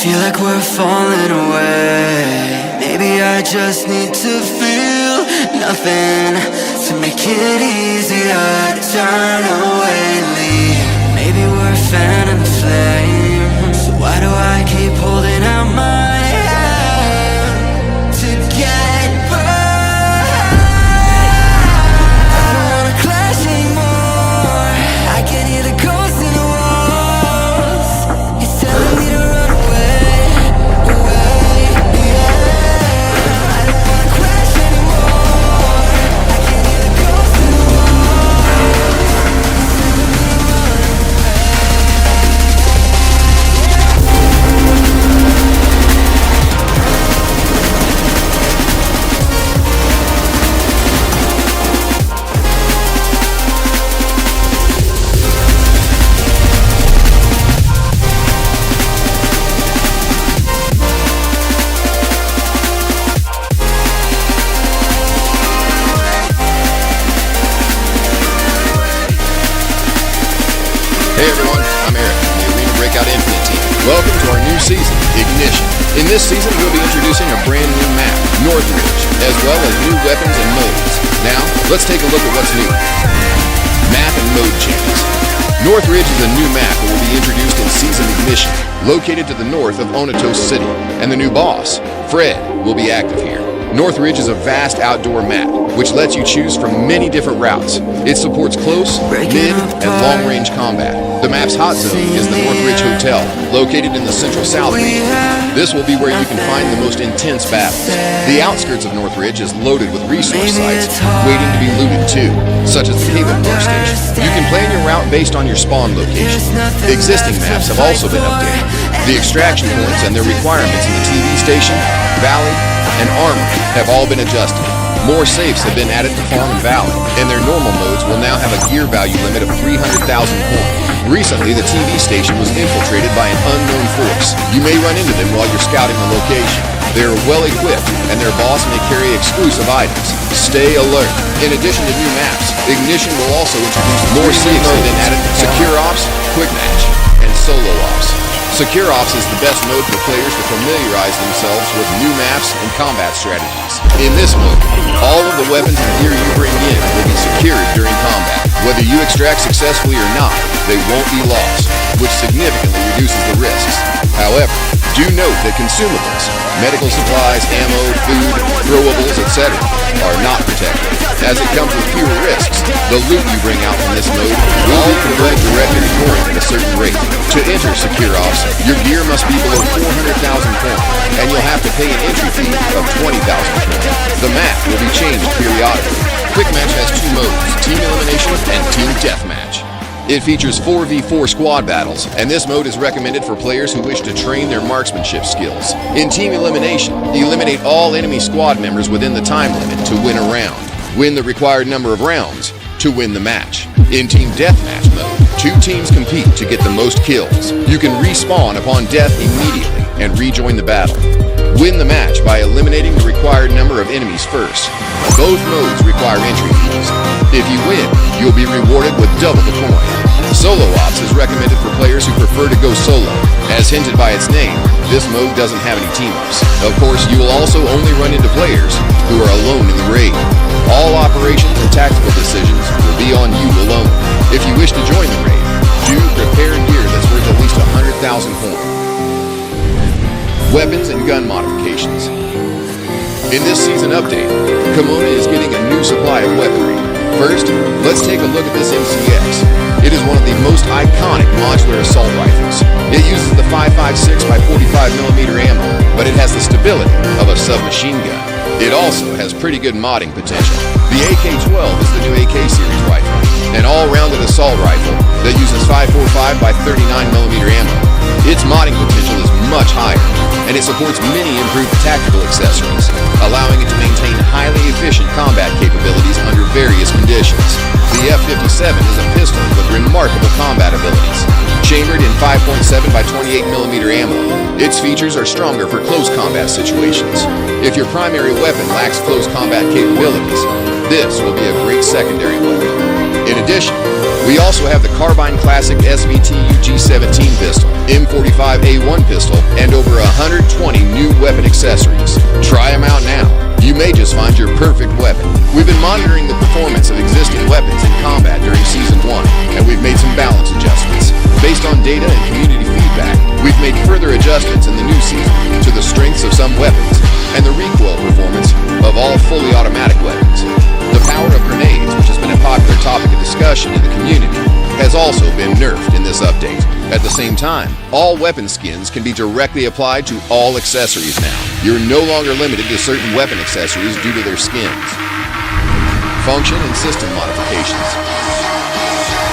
Feel like we're falling away. Maybe I just need to feel nothing to make it easier to turn away and leave. Maybe we're fan and flame. So why do I keep holding out my hand to get burned? I don't wanna clash anymore. I can hear the ghosts in the walls. It's telling me to run away, away, yeah. I don't wanna crash anymore. I can hear the ghosts in the walls. It's telling me to Hey everyone, I'm Eric from the Arena Breakout Infinite team. Welcome to our new season, Ignition. In this season, we'll be introducing a brand new map, Northridge, as well as new weapons and modes. Now, let's take a look at what's new. Map and mode changes. Northridge is a new map that will be introduced in Season Ignition, located to the north of Onotos City, and the new boss, Fred, will be active here. Northridge is a vast outdoor map, which lets you choose from many different routes. It supports close, mid, and long-range combat. The map's hot zone is the Northridge Hotel, located in the Central South region. This will be where you can find the most intense battles. The outskirts of Northridge is loaded with resource sites waiting to be looted too, such as the Haven Workstation. You can plan your route based on your spawn location. Existing maps have also been updated. The extraction points and their requirements in the TV station, Valley, and Armory have all been adjusted. More safes have been added to Farm and Valley, and their normal modes will now have a gear value limit of 300,000 points. Recently, the TV station was infiltrated by an unknown force. You may run into them while you're scouting the location. They are well equipped, and their boss may carry exclusive items. Stay alert. In addition to new maps, Ignition will also introduce more safes have been added to Secure Ops, Quick Match, and Solo Ops. Secure Ops is the best mode for players to familiarize themselves with new maps and combat strategies. In this mode, all of the weapons and gear you bring in will be secured during combat. Whether you extract successfully or not, they won't be lost, which significantly reduces the risks. However, do note that consumables, medical supplies, ammo, food, throwables, etc. are not protected. As it comes with fewer risks, the loot you bring out from this mode will be converted directly to coin at a certain rate. To enter Secure Ops, your gear must be below 400,000 points, and you'll have to pay an entry fee of 20,000 points. The map will be changed periodically. Quick Match has two modes, Team Elimination and Team Deathmatch. It features 4v4 squad battles, and this mode is recommended for players who wish to train their marksmanship skills. In Team Elimination, eliminate all enemy squad members within the time limit to win a round. Win the required number of rounds to win the match. In Team Deathmatch mode, two teams compete to get the most kills. You can respawn upon death immediately and rejoin the battle. Win the match by eliminating the required number of enemies first. Both modes require entry fees. If you win, you'll be rewarded with double the coin. Solo Ops is recommended for players who prefer to go solo. As hinted by its name, this mode doesn't have any team-ups. Of course, you will also only run into players who are alone in the raid. All operations and tactical decisions will be on you alone. If you wish to join the raid, do prepare gear that's worth at least 100,000 points. Weapons and gun modifications. In this season update, Kimona is getting a new supply of weaponry. First, let's take a look at this MCX. It is one of the most iconic modular assault rifles. It uses the 5.56x45mm ammo, but it has the stability of a submachine gun. It also has pretty good modding potential. The AK-12 is the new AK series rifle, an all-rounded assault rifle that uses 5.45x39mm ammo. Its modding potential is much higher, and it supports many improved tactical accessories, allowing it to maintain highly efficient combat capabilities under various conditions. The F-57 is a pistol with remarkable combat abilities. Chambered in 5.7x28mm ammo, its features are stronger for close combat situations. If your primary weapon lacks close combat capabilities, this will be a great secondary weapon. In addition, we also have the Carbine Classic SVTU G17 pistol, M45A1 pistol, and over 120 new weapon accessories. Try them out now. You may just find your perfect weapon. We've been monitoring the performance of existing weapons in combat during Season 1, and we've made some balance adjustments. Based on data and community feedback, we've made further adjustments in the new season to the strengths of some weapons and the recoil performance of all fully automatic weapons. The power of grenades, which has been a popular topic of discussion in the community, has also been nerfed in this update. At the same time, all weapon skins can be directly applied to all accessories now. You're no longer limited to certain weapon accessories due to their skins. Function and system modifications.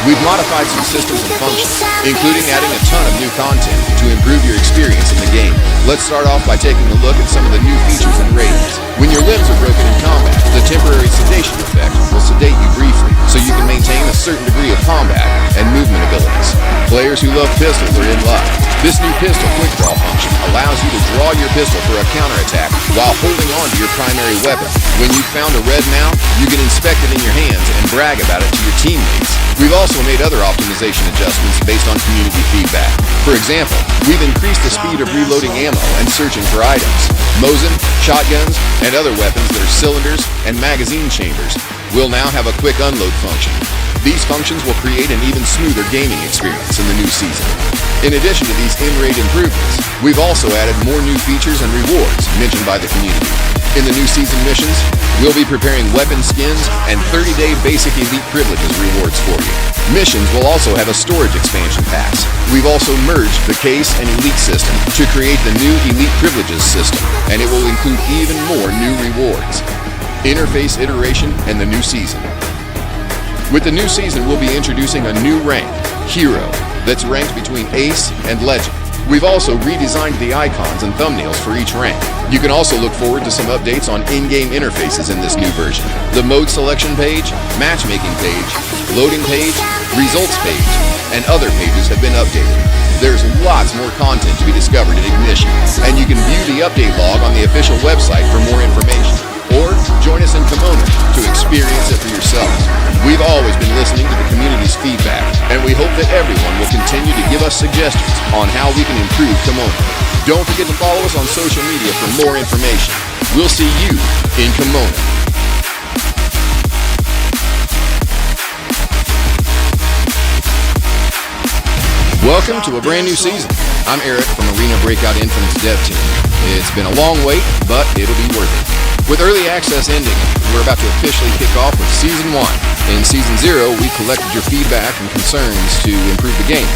We've modified some systems and functions, including adding a ton of new content to improve your experience in the game. Let's start off by taking a look at some of the new features and ratings. When your limbs are broken in combat, the temporary sedation effect will sedate you briefly, so you can maintain a certain degree of combat and movement abilities. Players who love pistols are in luck. This new pistol quick draw function allows you to draw your pistol for a counterattack while holding on to your primary weapon. When you've found a red mount, you can inspect it in your hands and brag about it to your teammates. We've also made other optimization adjustments based on community feedback. For example, we've increased the speed of reloading ammo and searching for items. Mosin, shotguns, and other weapons that are cylinders and magazine chambers will now have a quick unload function. These functions will create an even smoother gaming experience in the new season. In addition to these in-raid improvements, we've also added more new features and rewards mentioned by the community. In the new season missions, we'll be preparing weapon skins and 30-day basic elite privileges rewards for you. Missions will also have a storage expansion pass. We've also merged the case and elite system to create the new elite privileges system, and it will include even more new rewards. Interface iteration and the new season. With the new season, we'll be introducing a new rank, Hero, that's ranked between Ace and Legend. We've also redesigned the icons and thumbnails for each rank. You can also look forward to some updates on in-game interfaces in this new version. The mode selection page, matchmaking page, loading page, results page, and other pages have been updated. There's lots more content to be discovered in Ignition, and you can view the update log on the official website for more information. Or join us in Kimono to experience it for yourself. We've always been listening to the community's feedback, and we hope that everyone will continue to give us suggestions on how we can improve Kimono. Don't forget to follow us on social media for more information. We'll see you in Kimono. Welcome to a brand new season. I'm Eric from Arena Breakout Infinite's dev team. It's been a long wait, but it'll be worth it. With early access ending, we're about to officially kick off with Season 1. In Season 0, we collected your feedback and concerns to improve the game.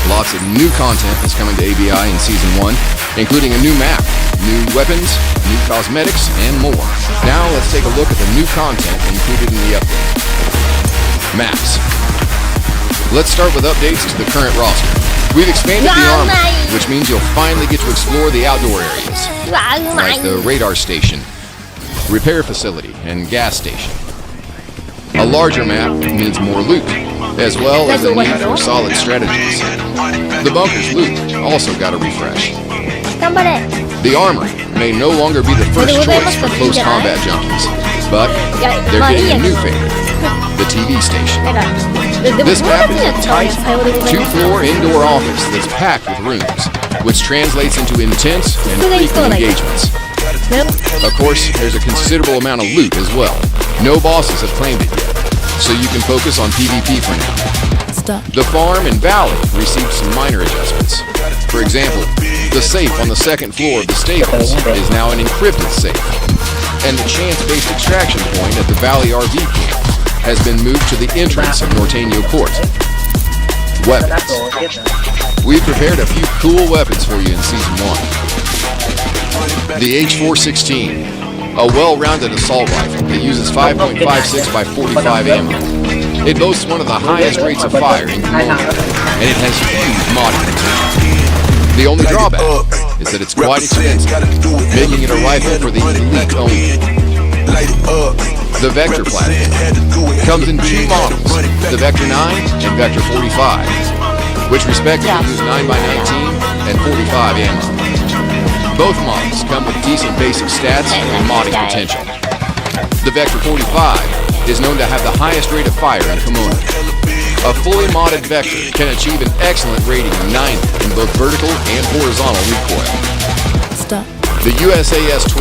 Lots of new content is coming to ABI in Season 1, including a new map, new weapons, new cosmetics, and more. Now let's take a look at the new content included in the update. Maps. Let's start with updates to the current roster. We've expanded the armor, which means you'll finally get to explore the outdoor areas, like the radar station, repair facility, and gas station. A larger map means more loot, as well as a need for solid strategies. The bunker's loot also got a refresh. The armory may no longer be the first choice for close combat junkies, but they're getting a new favorite, the TV station. This map is a tight, two-floor indoor office that's packed with rooms, which translates into intense and frequent engagements. Of course, there's a considerable amount of loot as well. No bosses have claimed it yet, so you can focus on PvP for now. The farm and valley received some minor adjustments. For example, the safe on the second floor of the stables is now an encrypted safe, and the chance-based extraction point at the Valley RV camp has been moved to the entrance of Norteño Court. Weapons. We've prepared a few cool weapons for you in Season 1. The H416, a well-rounded assault rifle that uses 5.56 by 45 ammo. It boasts one of the highest rates of fire in Kimono, and it has huge modding potential. The only drawback is that it's quite expensive, making it a rifle for the elite only. The Vector platform comes in two models, the Vector 9 and Vector 45, which respectively use 9x19 and 45 ammo. Both models come with decent basic stats and modding potential. The Vector 45 is known to have the highest rate of fire in Kimono. A fully modded Vector can achieve an excellent rating of 90 in both vertical and horizontal recoil. The USAS-12,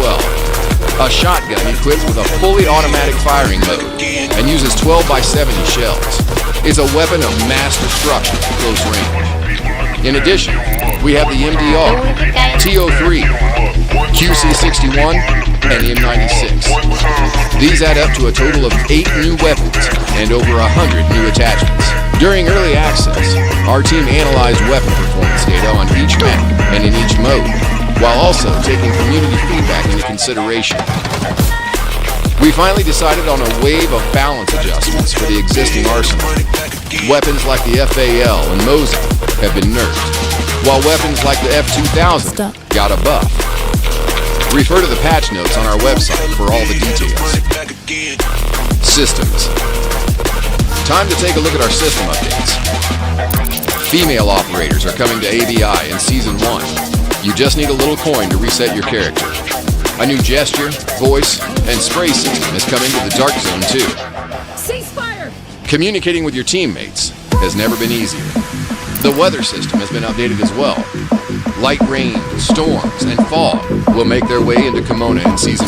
a shotgun equipped with a fully automatic firing mode and uses 12x70 shells, is a weapon of mass destruction at close range. In addition, we have the MDR, TO3, QC61, and M96. These add up to a total of 8 new weapons and over 100 new attachments. During early access, our team analyzed weapon performance data on each map and in each mode, while also taking community feedback into consideration. We finally decided on a wave of balance adjustments for the existing arsenal. Weapons like the FAL and Mosin have been nerfed, while weapons like the F2000 got a buff. Refer to the patch notes on our website for all the details. Systems. Time to take a look at our system updates. Female operators are coming to ABI in Season 1. You just need a little coin to reset your character. A new gesture, voice, and spray system is coming to the Dark Zone too. Ceasefire! Communicating with your teammates has never been easier. The weather system has been updated as well. Light rain, storms, and fog will make their way into Kimona in Season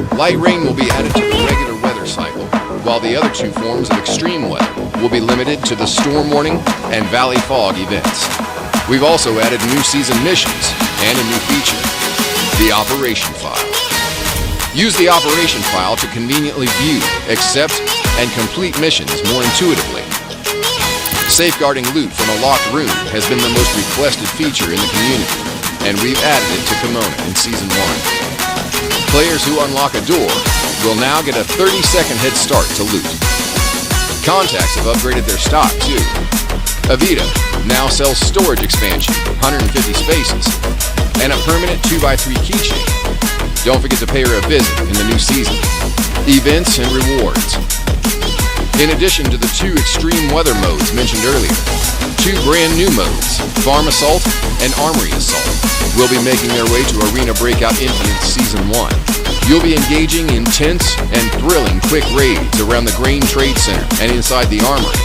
1. Light rain will be added to the regular weather cycle, while the other two forms of extreme weather will be limited to the storm warning and valley fog events. We've also added new season missions and a new feature, the Operation File. Use the Operation File to conveniently view, accept, and complete missions more intuitively. Safeguarding loot from a locked room has been the most requested feature in the community, and we've added it to Kimona in Season 1. Players who unlock a door will now get a 30-second head start to loot. Contacts have upgraded their stock too. Avita now sells storage expansion, 150 spaces, and a permanent 2x3 keychain. Don't forget to pay her a visit in the new season. Events and rewards. In addition to the two extreme weather modes mentioned earlier, two brand new modes, Farm Assault and Armory Assault, will be making their way to Arena Breakout Infinite Season 1. You'll be engaging intense and thrilling quick raids around the Grain Trade Center and inside the Armory,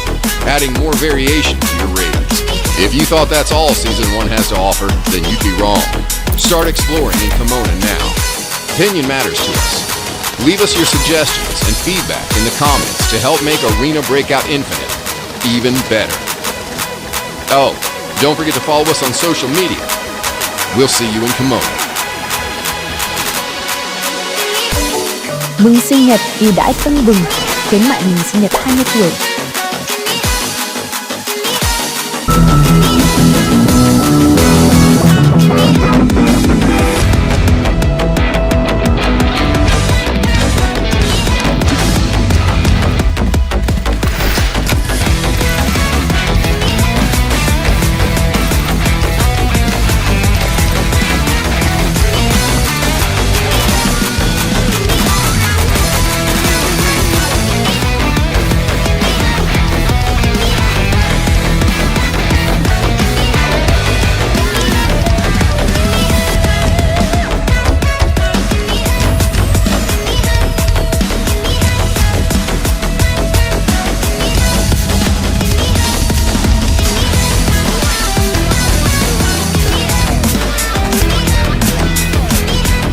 adding more variation to your raids. If you thought that's all Season 1 has to offer, then you'd be wrong. Start exploring in Kimona now. Opinion matters to us. Leave us your suggestions and feedback in the comments to help make Arena Breakout Infinite even better. Oh, don't forget to follow us on social media. We'll see you in Kimona. Mừng sinh nhật, ưu đãi tưng bừng, khuyến mại mừng sinh nhật 20 tuổi.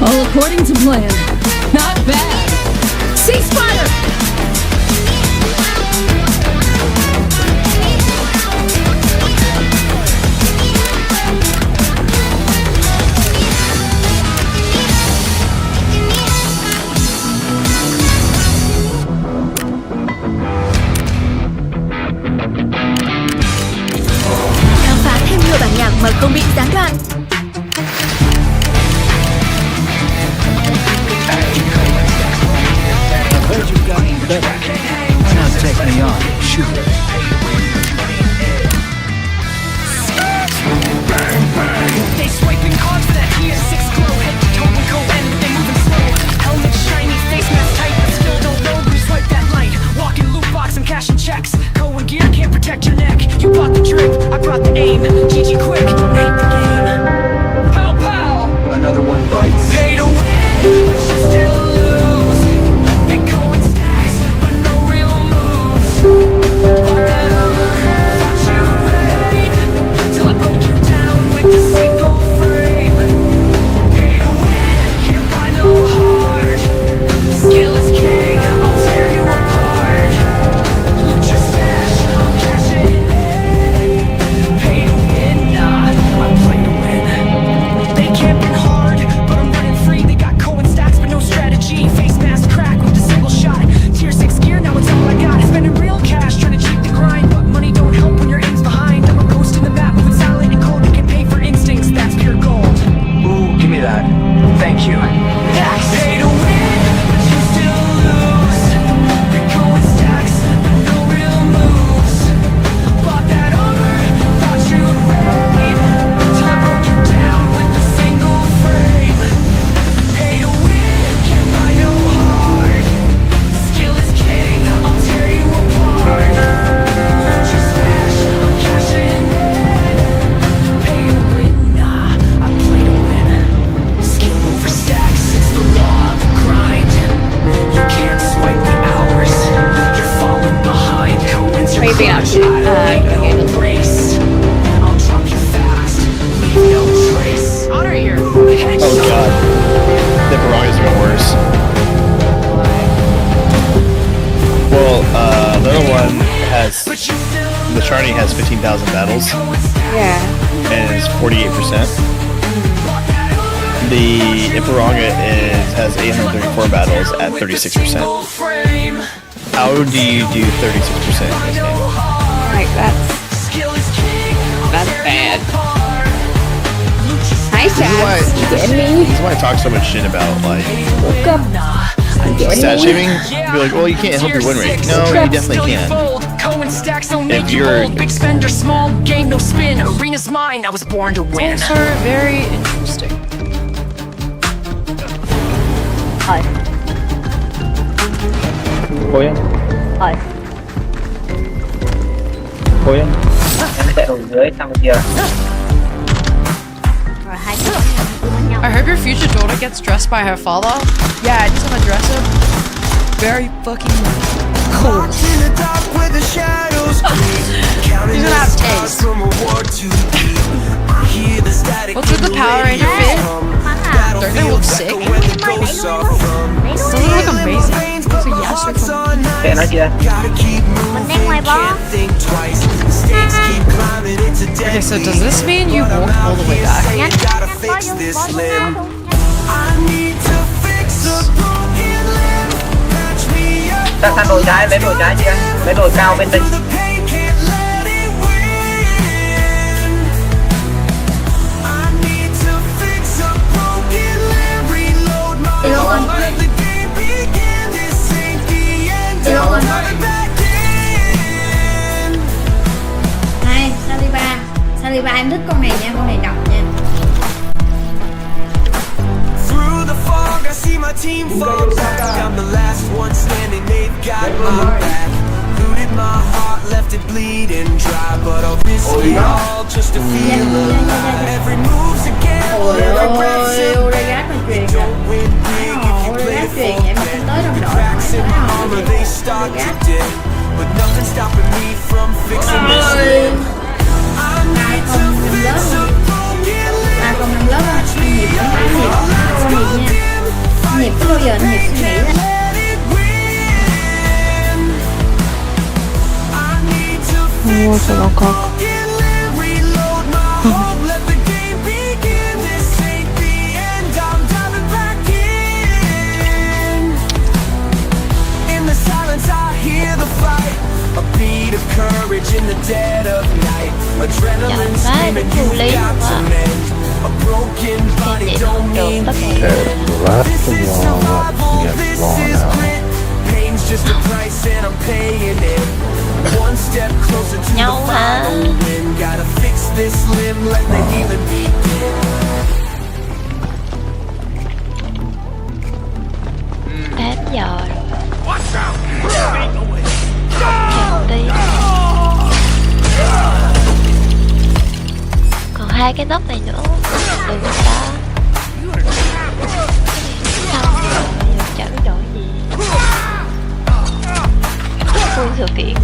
All according to plan. Not bad. Ceasefire! Khám phá thêm nhiều bản nhạc mà không bị gián đoạn. Heard you've gotten better. Now take me on, shoot. Bang, bang. They swiping cards for that ES6 glow. Head to toe and go end, but they moving slow. Helmet shiny, face mask tight, but still don't know who swipe that light. Walking loot box, I'm cashing checks. Going gear can't protect your neck. You bought the drink, I brought the aim. GG quick, hate the game. Pow pow. Another one bites. Pay to win, but you still lose. They go in stacks, but no real moves. Whatever, thought you ready, till I broke you down with the single frame. Pay to win, can't buy no heart. Skill is king, I'll tear you apart. Loot your stash, I'll cash it in. Pay to win, nah, my has the charting has 15,000 battles. Yeah. And it's 48%. The Ipiranga has 834 battles at 36%. How do you do 36% in this game? Like that's bad. Hi, Chad. You getting me? This is why I talk so much shit about like stat me? shaming. Be like, well, you can't help your win rate. No, you definitely can. If you're big spender, small game, no spin. Arena's mine. I was born to win. Those are very interesting. Hi. Koyan. Hi. Koyan. Em sẽ ở dưới sang bên kia. I heard your future daughter gets dressed by her father. Yeah, I just want to dress her very fucking cool. He's gonna have taste. What's with the Power Ranger fit? Don't they look sick? Doesn't look amazing. So yes, Để nói chưa? Mình đang ngoài bó. Okay, so does this mean you walked all the way back? Sang đồi trái, lấy đồi trái chưa? Lấy đồi cao bên đây. Này, Saliba em thích con này nha, con này độc nha. Through the fog, I see my team fall back. I'm the last one standing, they've got my back. Looted my heart, left it bleeding dry. But I'll risk it all just to feel alive. Every move's a gamble, every breath's a bet. You don't win big if you play it for bet. The cracks in my armor, they start to dip. But nothing's stopping me from fixing this limb. I need to fix a broken limb. Còn nằm lớp á, anh nhịp nha. Anh nhịp cứ bao giờ anh nhịp suy nghĩ đó. Mua cho nó có. A beat of courage in the dead of night. Adrenaline screaming, you got to mend. A broken body don't mean this is survival, this is grit. Pain's just a price and I'm paying it. One step closer to the final win. Gotta fix this limb, let the healing begin. Đến giờ còn hai cái nấc này nữa từ người ta chả biết đổi gì vui sự kiện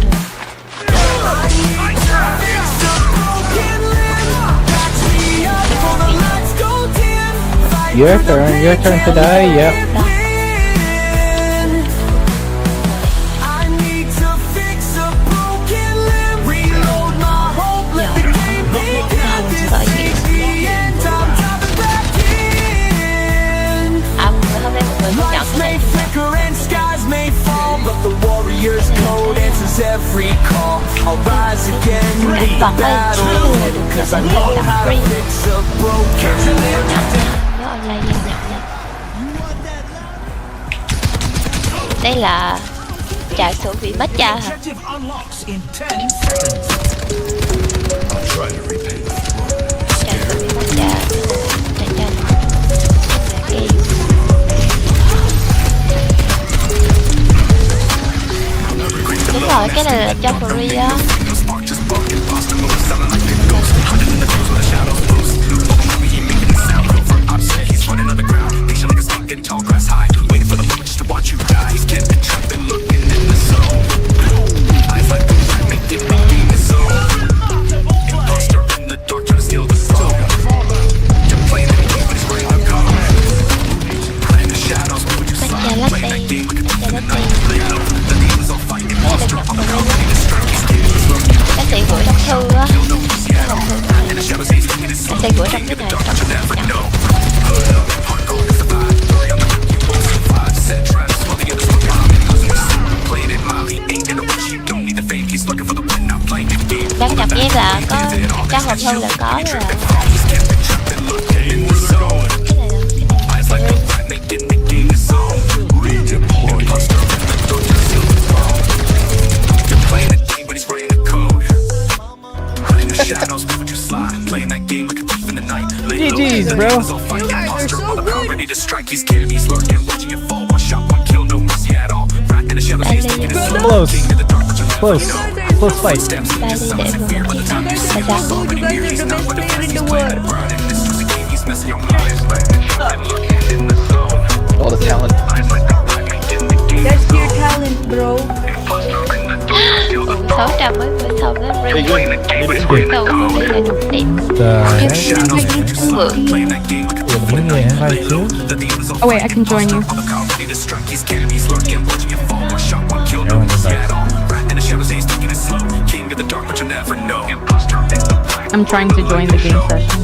Your turn today, yep. Every call, I'll rise again, lead the battle, cause I know how to fix a broken limb. Đây là trà sữa bị mất cha hả? Trà sữa bị mất cha. Đúng rồi, cái này là cho free á. cảm giác là có chắc hộp thư là có rồi. GG's, bro. You guys are so good. Ready to strike these enemies lurking, watching you fall. One shot, one kill, no mercy at all. Right in the shadows, he's taking his soul. Close. Close. Close fight. You guys are so good. You guys are the best player in the world. All the talent. That's your talent, bro. 600 mới vừa xong đó. Đầu không phải là được điểm. Oh wait, I can join you. I'm trying to join the game session.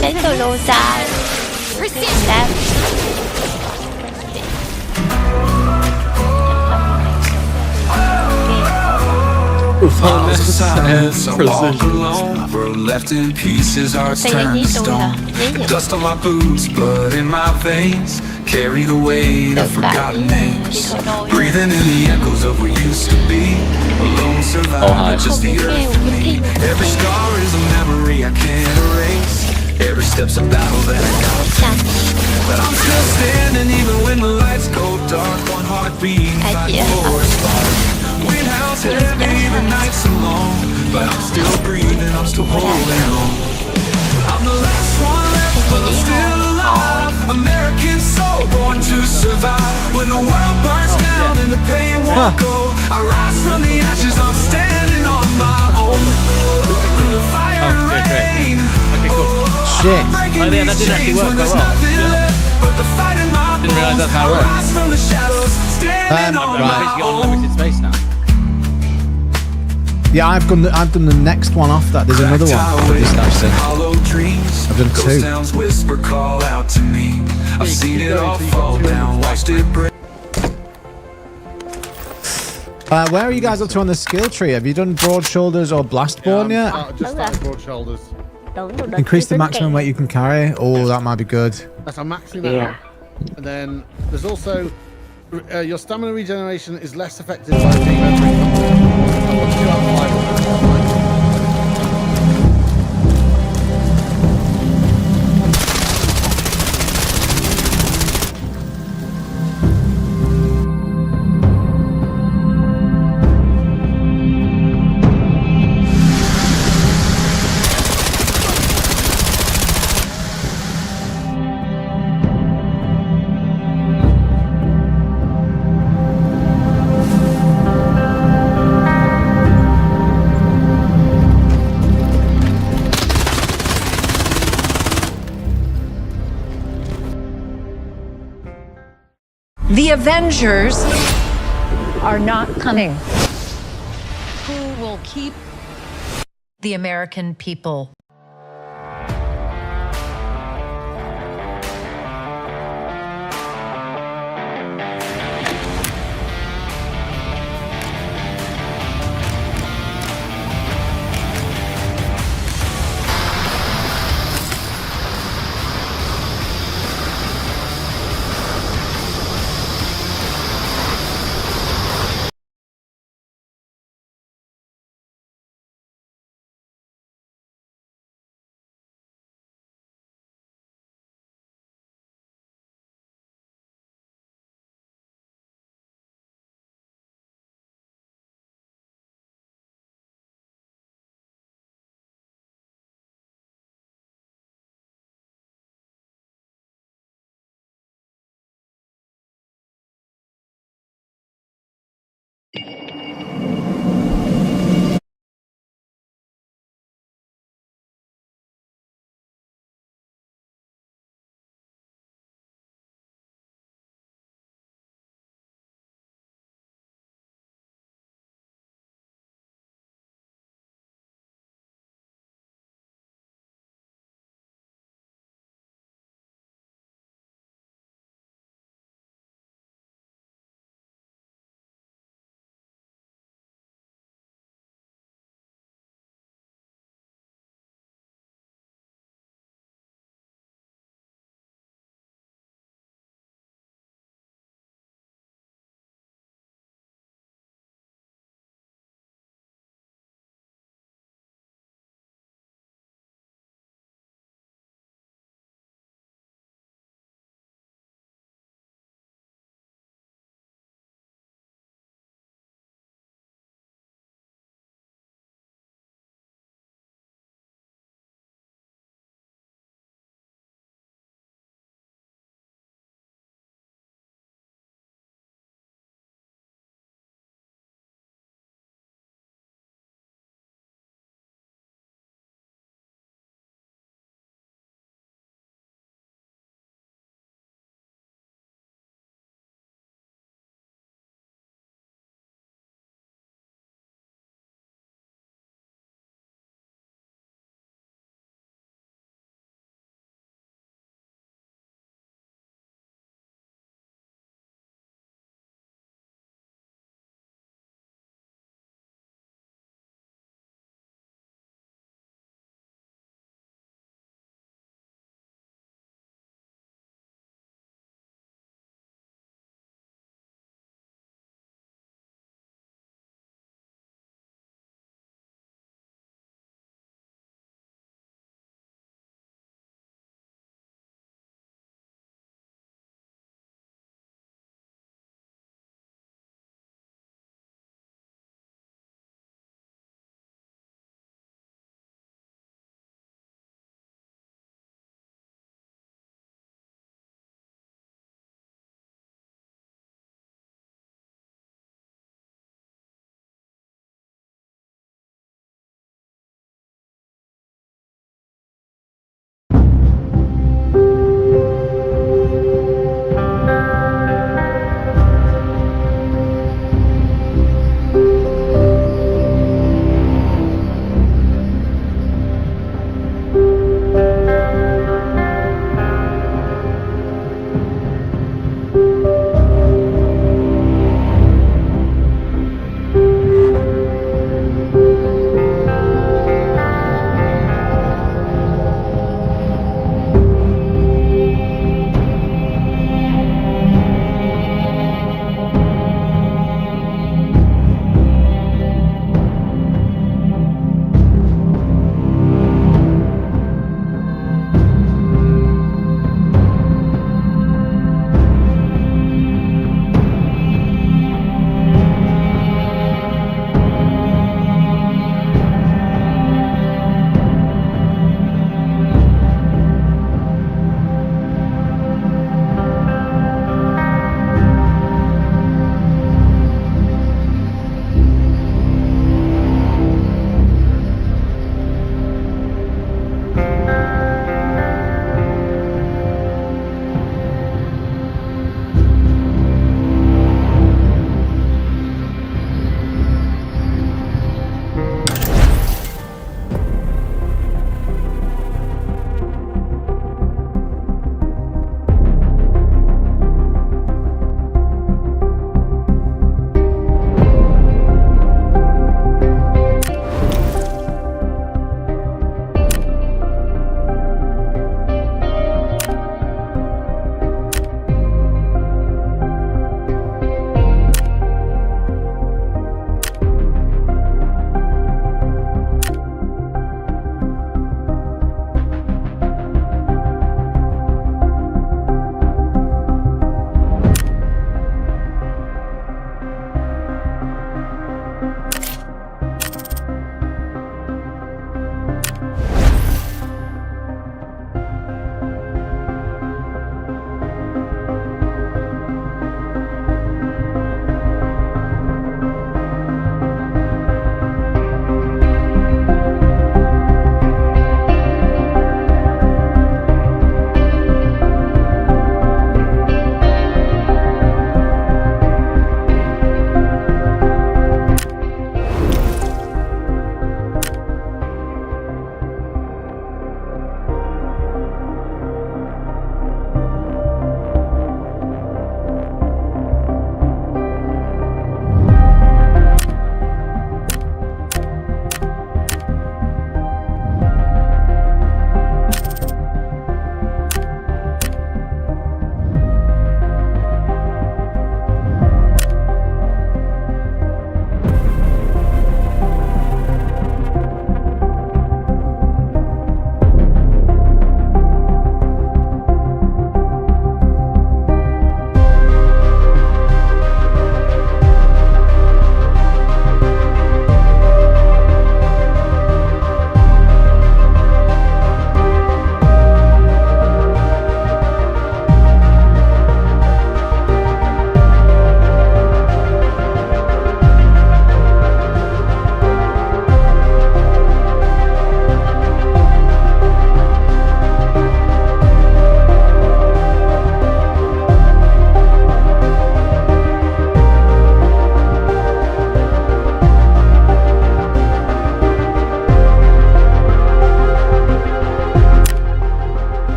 Đánh solo dài. Đam. Left in pieces, hearts turned to stone. Dust on my boots, blood in my veins. Carry the weight of forgotten names. Breathing in the echoes of what used to be. Alone survivor, just the earth for me. Every scar is a memory I can't erase. Every step's a battle that I gotta face. But I'm still standing even when the lights go dark. One heartbeat, fighting for a spark. Wind howls heavy, the nights are long. But I'm still breathing, I'm still holding on. I'm the last one left, but I'm still alive. American soul, born to survive. When the world burns down and the pain won't go, I rise from the ashes, I'm standing on my own. Through the fire and rain. Okay, cool. Shit. Oh yeah, that didn't actually work quite well. Didn't realise that's how it works. Right. Basically on limited space now. Yeah, I've done the next one off that. There's another one. I've done two. I've seen it all fall down, watched it break. Where are you guys up to on the skill tree? Have you done broad shoulders or blastborn yet? Just started broad shoulders. Increase the maximum weight you can carry. Oh, that might be good. That's I'm maxing that out. And then there's also your stamina regeneration is less effective by being The Avengers are not coming. Who will keep the American people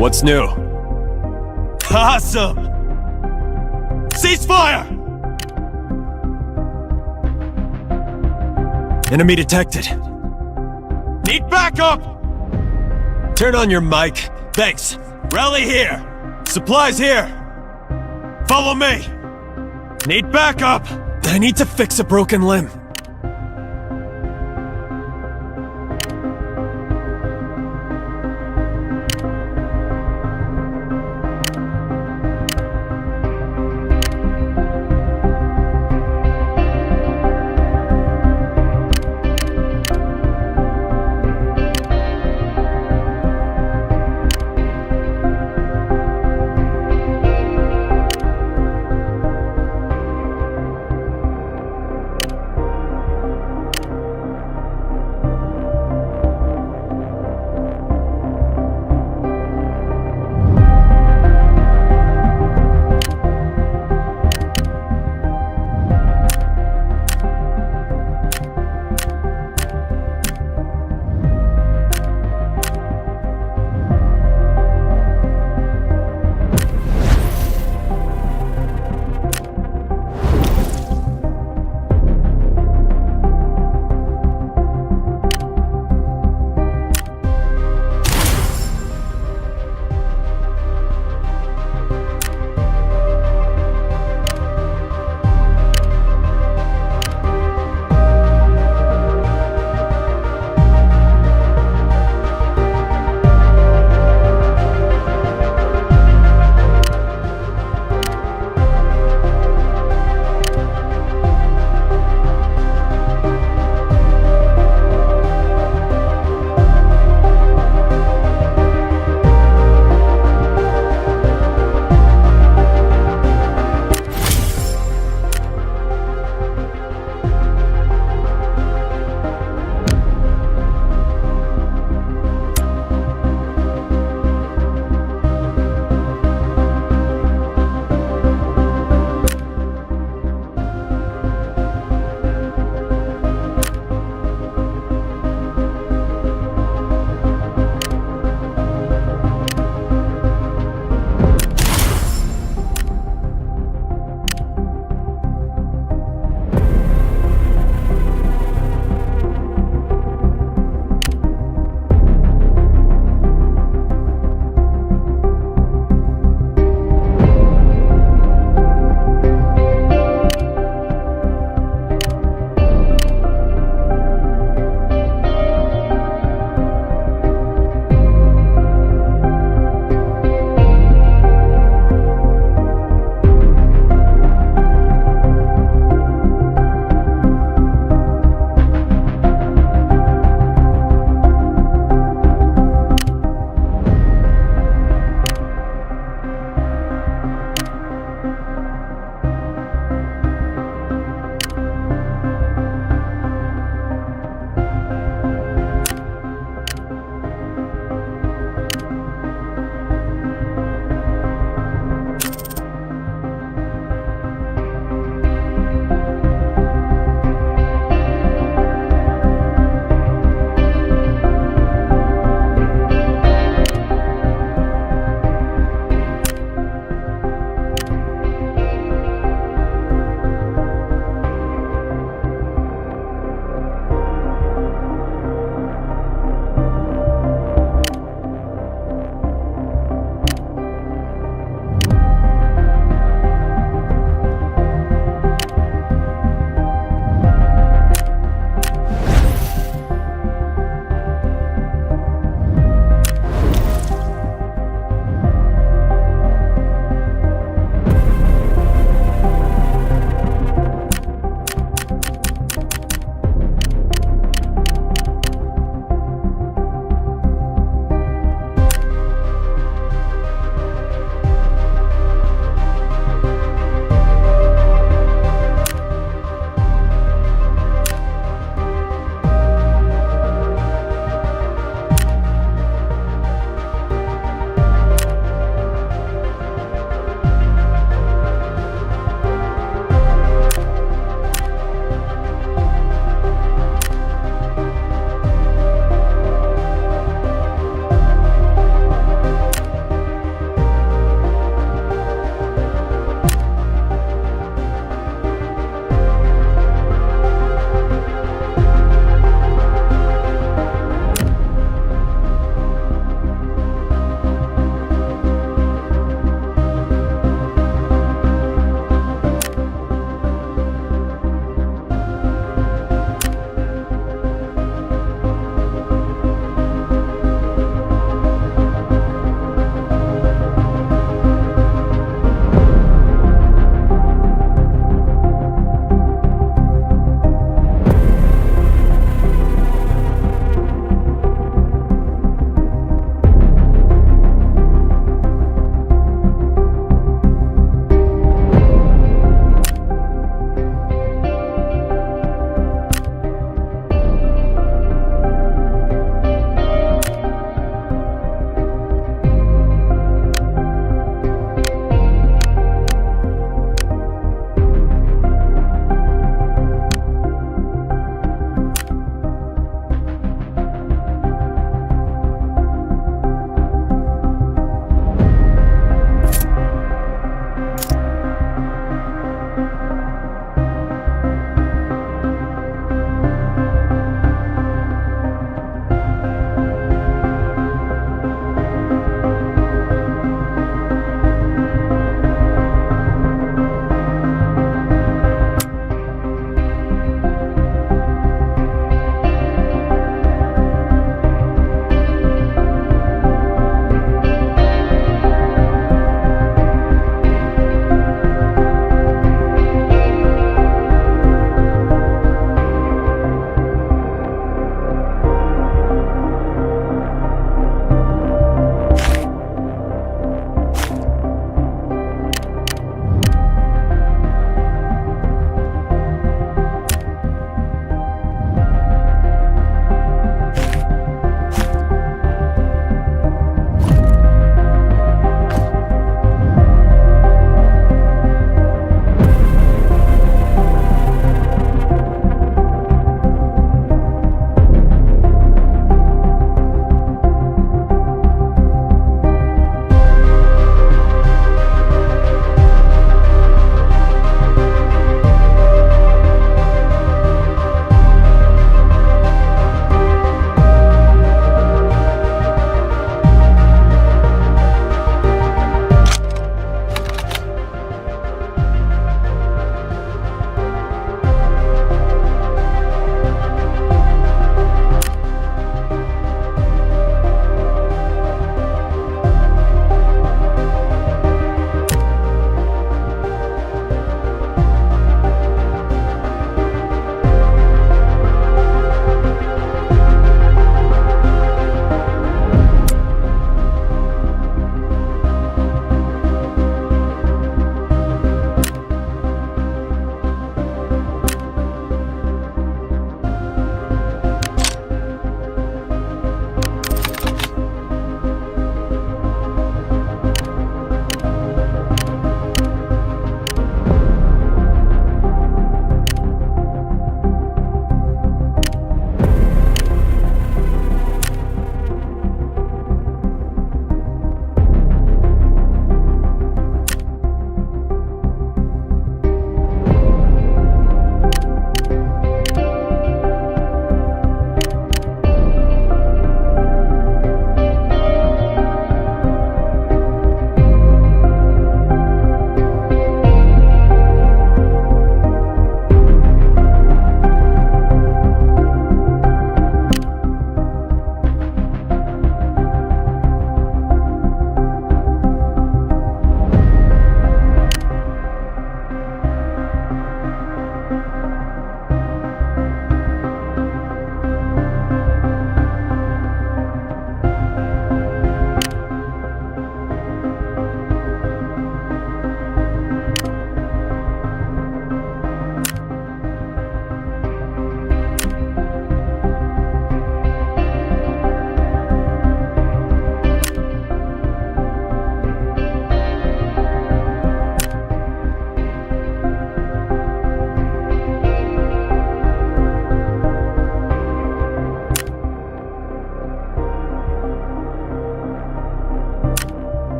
What's new? Awesome! Ceasefire! Enemy detected. Need backup! Turn on your mic. Thanks. Rally here. Supplies here. Follow me. Need backup. I need to fix a broken limb.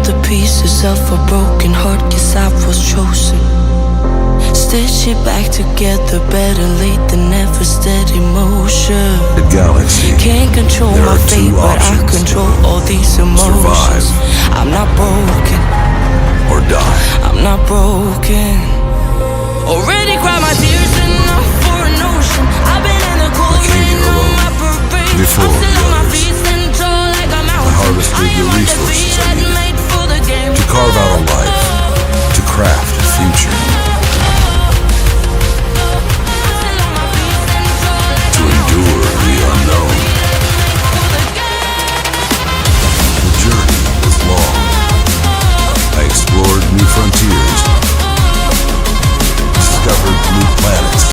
the pieces of a broken heart, guess I was chosen. Stitch it back together, better late than never, steady motion. The galaxy. Can't control There my are fate, two but I options. control all these emotions. Survive. I'm not broken. Or die. I'm not broken. Already cried my tears enough for an ocean. I've been in the cold rain on my parade. Before I'm still the on my others. feet, standing tall like a mountain. I harvested the resources I needed Made for the game. to carve out a life, to craft a future.